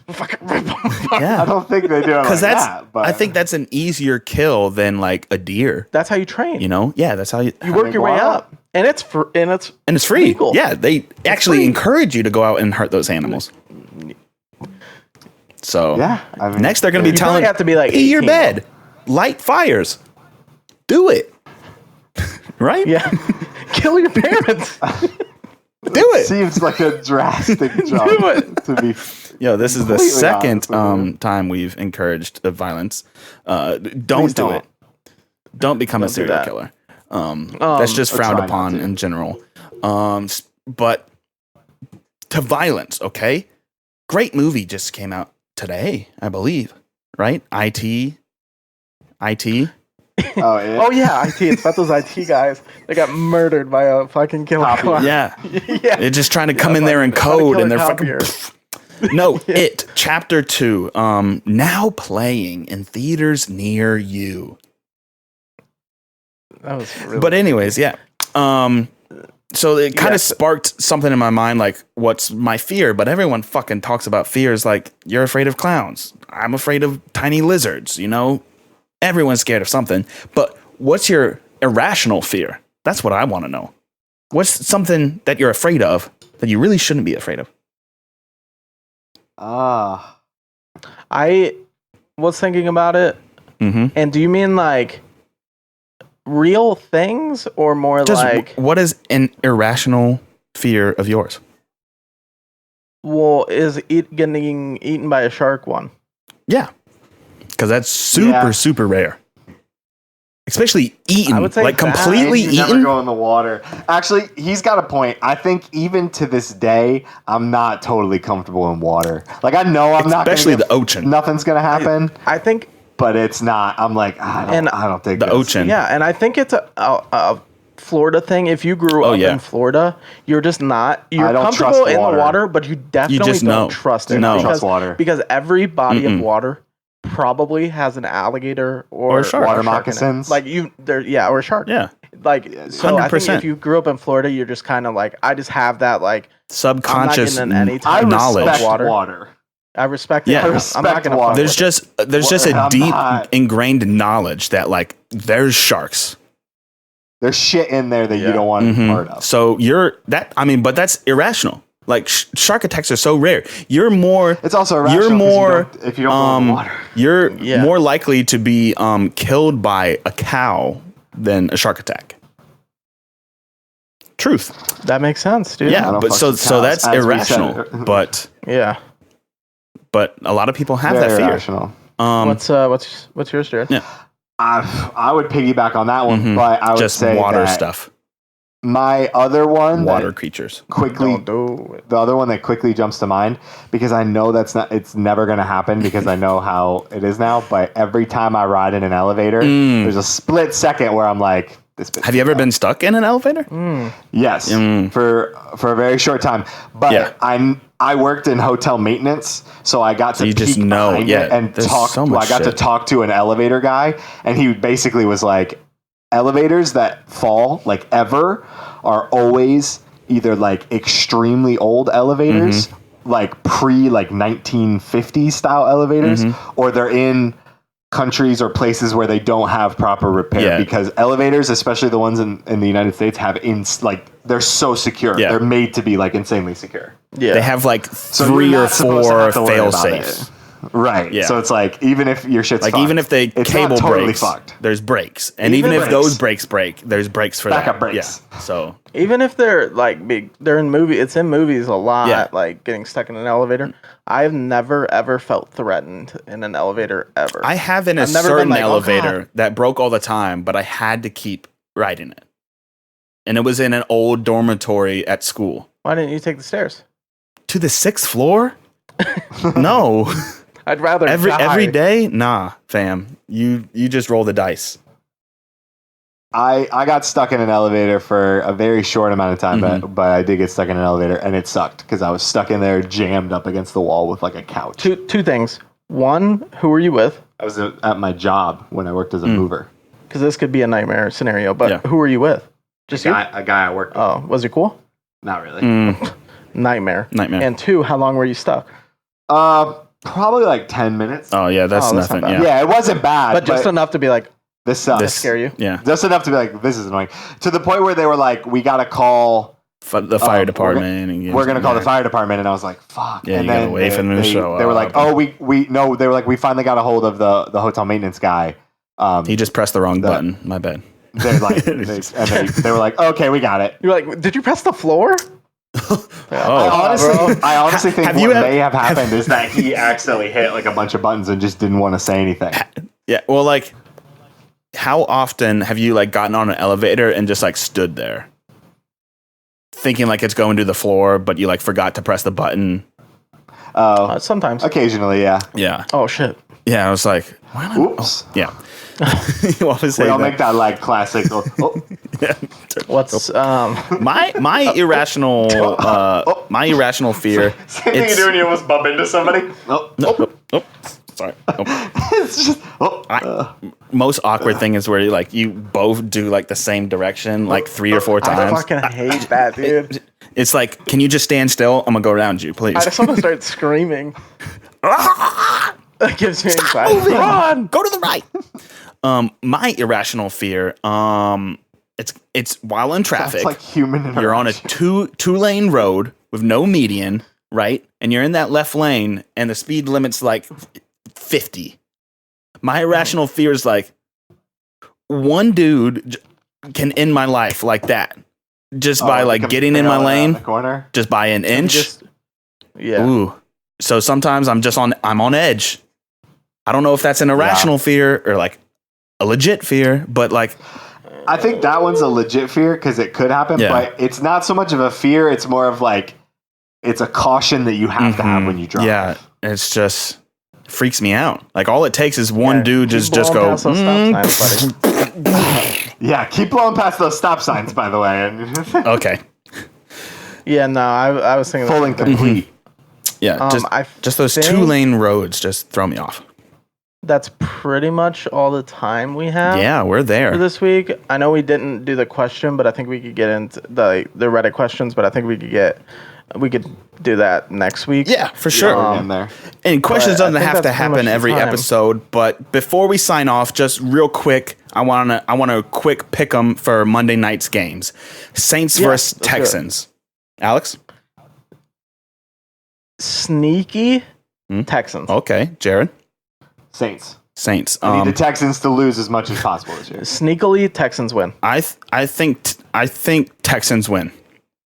A: Fucking rip 'em.
B: Yeah.
C: I don't think they do it like
B: Because
C: that. But
B: I think that's an easier kill than like a deer.
A: That's how you train.
B: You know? Yeah, that's how you.
A: You work your way
C: iguana?
A: up, and it's
B: And it's free.
A: legal.
B: Yeah, they actually
A: free.
B: encourage you to go out and hurt those animals. So
C: yeah. I mean,
B: next they're going to be
A: You
B: telling
A: probably have to be like
B: pee your
A: 18
B: bed, light fires, do it. Right?
A: yeah, kill your parents.
B: Do it.
C: seems like a drastic jump.
A: Do it.
C: To be
B: Yo, this is the
C: completely
B: second
C: honest with you.
B: time we've encouraged violence. Don't
C: Please
B: do
C: don't.
B: it. Don't become a
A: do
B: serial
A: that.
B: killer. That's just
C: Or
B: frowned
C: try not
B: upon
C: to.
B: in general. But to violence, okay? Great movie just came out today, I believe. Right? IT.
C: Oh, yeah.
A: Oh yeah, IT. It's about those IT guys that got murdered by a fucking killer.
C: Copy.
A: clown.
B: Yeah.
A: yeah.
B: They're just trying to come in
A: like,
B: there and
A: how to
B: code
A: kill
B: and
A: a
B: they're fucking
A: copier.
B: No, It Chapter 2 now playing in theaters near you.
A: That was really
B: But anyways, yeah. So it kind
A: Yeah.
B: of sparked something in my mind, like, what's my fear? But everyone fucking talks about fears like, you're afraid of clowns. I'm afraid of tiny lizards, you know? Everyone's scared of something. But what's your irrational fear? That's what I want to know. What's something that you're afraid of that you really shouldn't be afraid of?
A: I was thinking about it,
B: Mm-hmm.
A: and do you mean like real things or more
B: Just
A: like?
B: what is an irrational fear of yours?
A: Well, is getting eaten by a shark one?
B: Yeah. Because that's super,
C: Yeah.
B: super rare. especially eaten,
A: I would say
B: like
A: that,
B: completely
C: You never
B: eaten.
C: go in the water. Actually, he's got a point. I think even to this day, I'm not totally comfortable in water. Like I know I'm not.
B: Especially
C: gonna
B: the ocean.
C: Nothing's gonna happen.
A: I think,
C: But it's not. I'm like I don't think
B: The
C: this-
B: ocean.
A: yeah, and I think it's a Florida thing. If you grew
B: Oh,
A: up
B: yeah.
A: in Florida, you're just not. You're
C: I don't
A: comfortable
C: trust
A: in
C: water.
A: the water, but you definitely
B: just
A: don't
B: know.
A: trust it.
B: No.
A: because,
C: Trust water.
A: because every body
B: Mm-mm.
A: of water probably has an alligator or
B: Or a shark.
C: Water
A: in it.
C: moccasins.
A: Like or a shark.
B: Yeah,
A: Like so, I think
B: 100%.
A: if you grew up in Florida, you're just kind of like I just have that like
B: subconscious
A: I'm not getting any
C: I
A: type
B: knowledge.
C: respect
A: water.
C: water.
A: I respect it.
B: Yeah. I
A: I'm
C: respect
A: not gonna
C: water.
A: fuck
B: There's
A: with it.
B: just a
C: I'm
B: deep
C: not.
B: ingrained knowledge that like there's sharks.
C: There's shit in there that
A: Yeah.
C: you don't want to be
B: Mhm.
C: part of.
B: So but that's irrational. Like shark attacks are so rare. You're more
C: It's also irrational
B: you're
C: 'cause
B: more
C: if you don't go in the water.
B: you're
A: Yeah.
B: more likely to be killed by a cow than a shark attack. Truth.
A: That makes sense, dude.
C: I
B: Yeah,
C: don't
B: but
C: fuck
B: so
C: with
B: so
C: cows,
B: that's
C: as we
B: irrational.
C: said.
A: Yeah.
B: But a lot of people have
C: Very
B: that fear.
C: irrational.
A: What's yours, Jared?
B: Yeah.
C: I would piggyback on that one,
B: Mhm.
C: but I would
B: Just
C: say
B: water
C: that
B: stuff.
C: my other one that
B: Water creatures.
C: quickly
A: Don't do it.
C: the other one that quickly jumps to mind because I know it's never going to happen because I know how it is now, but every time I ride in an elevator there's a split second where I'm like this bitch
B: Have you ever been stuck in an elevator?
C: Yes,
B: Mm.
C: for a very short time. But
B: Yeah.
C: I worked in hotel maintenance, so I got to
B: you just
C: peek
B: know,
C: behind
B: yeah,
C: it and
B: there's
C: talk.
B: so much
C: I got to
B: shit.
C: talk to an elevator guy, and he basically was like, elevators that fall like ever are always either like extremely old elevators,
B: Mm-hmm.
C: like pre like 1950s style elevators,
B: Mm-hmm.
C: or they're in countries or places where they don't have proper repair
B: Yeah.
C: because elevators, especially the ones in the United States, have they're so secure.
B: Yeah.
C: They're made to be like insanely secure.
A: Yeah.
B: They have like
C: So
B: 3
C: you're
B: or
C: not supposed to
B: 4
C: have to worry
B: fail
C: about
B: safes.
C: it. Right.
B: Yeah.
C: So it's like even if your shit's
B: Like
C: fucked,
B: even if the
C: it's
B: cable
C: not totally
B: breaks,
C: fucked.
B: there's brakes, and
C: Even
B: even if
C: brakes.
B: those brakes break, there's brakes for
C: Backup
B: that.
C: brakes.
B: Yeah. So
A: Even if they're like big, they're in movie. It's in movies a lot.
B: Yeah.
A: Like getting stuck in an elevator. I've never ever felt threatened in an elevator ever.
B: I have in a
A: I've never been
B: certain
A: like, oh,
B: elevator
A: God.
B: that broke all the time, but I had to keep riding it, and it was in an old dormitory at school.
A: Why didn't you take the stairs?
B: To the 6th floor? No.
A: I'd rather
B: every
A: die.
B: day? Nah, fam. You just roll the dice.
C: I got stuck in an elevator for a very short amount of time,
B: Mm-hmm.
C: but I did get stuck in an elevator, and it sucked because I was stuck in there, jammed up against the wall with like a couch.
A: Two things. One, who were you with?
C: I was at my job when I worked as a mover.
A: Because this could be a nightmare scenario. But
B: Yeah.
A: who were you with? Just you?
C: A guy I worked with.
A: Oh, was it cool?
C: Not really.
A: Nightmare.
B: Nightmare.
A: And two, how long were you stuck?
C: Probably like 10 minutes.
B: Oh yeah, that's
A: Oh, that's
B: nothing.
A: not bad.
B: Yeah.
C: Yeah, it wasn't bad,
A: But just enough to be like,
C: this sucks.
B: This-
A: scare you.
B: Yeah.
C: Just enough to be like, this is annoying. To the point where they were like, we got to call,
B: The fire department. and
C: we're going to call the fire department. And I was like, fuck.
B: Yeah,
C: and
B: you gotta
C: then
B: wait for them to show
C: They were
B: up.
C: like, oh, they were like, we finally got a hold of the hotel maintenance guy.
B: He just pressed the wrong button. My bad.
C: They're like, they were like, okay, we got it.
A: You're like, did you press the floor?
C: I honestly think
B: Have
C: what
B: you ever-
C: may have happened is that he accidentally hit like a bunch of buttons and just didn't want to say anything.
B: Yeah. Well, like, how often have you like gotten on an elevator and just like stood there, thinking like it's going to the floor, but you like forgot to press the button?
A: Sometimes.
C: Occasionally, yeah.
B: Yeah.
A: Oh, shit.
B: Yeah. I was like, why not?
C: Oops.
B: Yeah. You always say
C: We all
B: that.
C: make that like classic.
A: What's,
B: my irrational fear.
C: Same thing you do when you almost bump into somebody.
B: Sorry.
C: It's just
B: Most awkward thing is where you both do like the same direction like 3 or 4
A: I
B: times.
A: fucking hate that, dude.
B: It's like, can you just stand still? I'm gonna go around you, please.
A: I just want to start screaming. That gives me anxiety. Run!
B: Go to the right. My irrational fear. It's while in traffic.
C: it's like human interaction.
B: You're on a two-lane road with no median, right? And you're in that left lane, and the speed limit's like 50. My irrational fear is like one dude can end my life like that, just by like getting in my lane,
C: the corner.
B: just by an inch.
A: Yeah.
B: Ooh. So sometimes I'm on edge. I don't know if that's an irrational fear or like a legit fear, but like,
C: I think that one's a legit fear because it could happen,
B: Yeah.
C: but it's not so much of a fear. It's more of like, it's a caution that you have to have when you drive.
B: yeah, it's just freaks me out. Like all it takes is one dude
A: keep
B: just
A: blowing
B: go.
A: past those stop signs, buddy.
C: Yeah, keep blowing past those stop signs, by the way.
B: Okay,
A: Yeah, no, I was thinking
C: Full and complete.
B: yeah,
A: I
B: just those
A: think
B: 2-lane roads just throw me off.
A: that's pretty much all the time we have.
B: Yeah, we're
A: For
B: there.
A: this week, I know we didn't do the question, but I think we could get into the Reddit questions. But I think we could do that next week.
B: Yeah, for sure.
C: We're in there.
B: And questions
A: But I
B: doesn't
A: think
B: have to
A: that's pretty much
B: happen
A: the
B: every
A: time.
B: episode. But before we sign off, just real quick, I want to quick pick 'em for Monday night's games. Saints
A: Yeah,
B: versus
A: let's do it.
B: Texans. Alex?
A: Sneaky Texans.
B: Okay. Jared?
C: Saints.
B: Saints.
C: I need the Texans to lose as much as possible this year.
A: Sneakily, Texans win.
B: I think Texans win.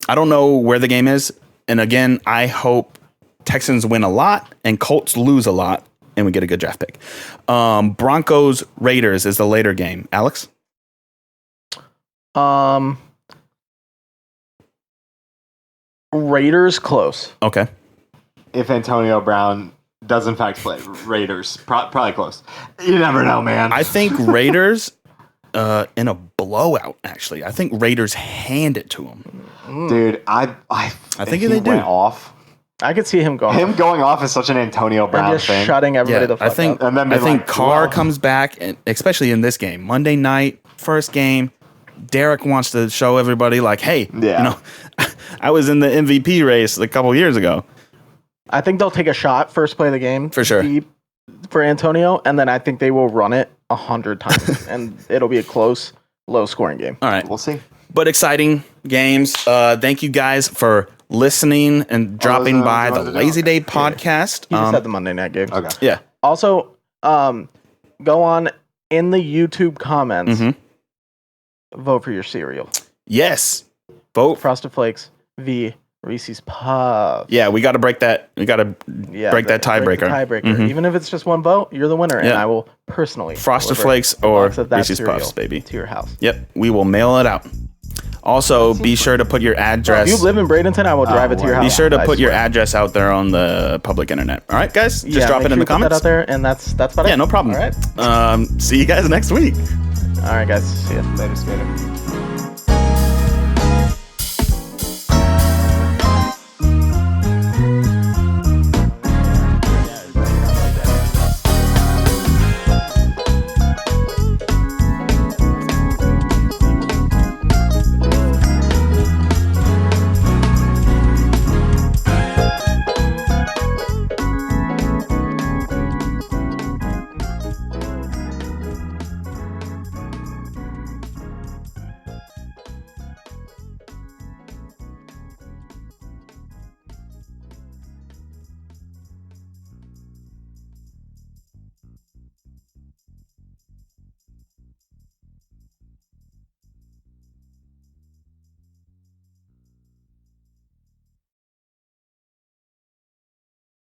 B: I don't know where the game is, and again, I hope Texans win a lot and Colts lose a lot, and we get a good draft pick. Broncos Raiders is the later game. Alex?
A: Raiders close.
B: Okay.
C: If Antonio Brown does in fact play, Raiders probably close. You never know, man.
B: I think Raiders in a blowout. Actually, I think Raiders hand it to them.
C: Dude, I
B: think
C: he
B: they do.
C: went off.
A: I could see him going.
C: Him going off is such an Antonio
A: and
C: Brown
A: just
C: thing.
A: shutting everybody the
B: I
A: fuck
B: think
A: up.
C: And then
B: I
C: be
B: think
C: like,
B: Carr
C: well-
B: comes back, and especially in this game, Monday night, first game. Derek wants to show everybody, like, hey,
C: Yeah.
B: I was in the MVP race a couple years ago.
A: I think they'll take a shot first play of the game.
B: For sure.
A: Deep for Antonio, and then I think they will run it 100 times, and it'll be a close, low-scoring game.
B: All right,
C: We'll see.
B: but exciting games. Thank you guys for listening and dropping
C: those,
B: by
C: you
B: the
C: wanted to
B: Lazy
C: know?
B: Day podcast.
A: He just had the Monday night games.
C: Okay.
B: Yeah.
A: Also, go on in the YouTube comments.
B: Mhm.
A: Vote for your cereal.
B: Yes. Vote.
A: Frosted Flakes v. Reese's Puffs.
B: Yeah, we got to break that. We got to
A: Yeah,
B: break that
A: break the
B: tiebreaker.
A: tiebreaker.
B: Mhm.
A: Even if it's just one vote, you're the winner, and
B: Yeah.
A: I will personally
B: Frosted
A: deliver
B: Flakes
A: a
B: or
A: box of that
B: Reese's
A: cereal
B: Puffs, baby.
A: to your house.
B: Yep, we will mail it out. Also, be sure to put your
A: If
B: address.
A: you live in Bradenton, I will drive it to your
C: wow.
A: house.
B: Be sure to
A: I
B: put your
A: swear.
B: address out there on the public internet. All right, guys, just drop
A: make
B: it in
A: sure
B: the
A: you put that
B: comments.
A: out there, and that's about it.
B: Yeah, no problem.
A: All right,
B: See you guys next week.
A: all right, guys. See ya.
C: Later, Skater.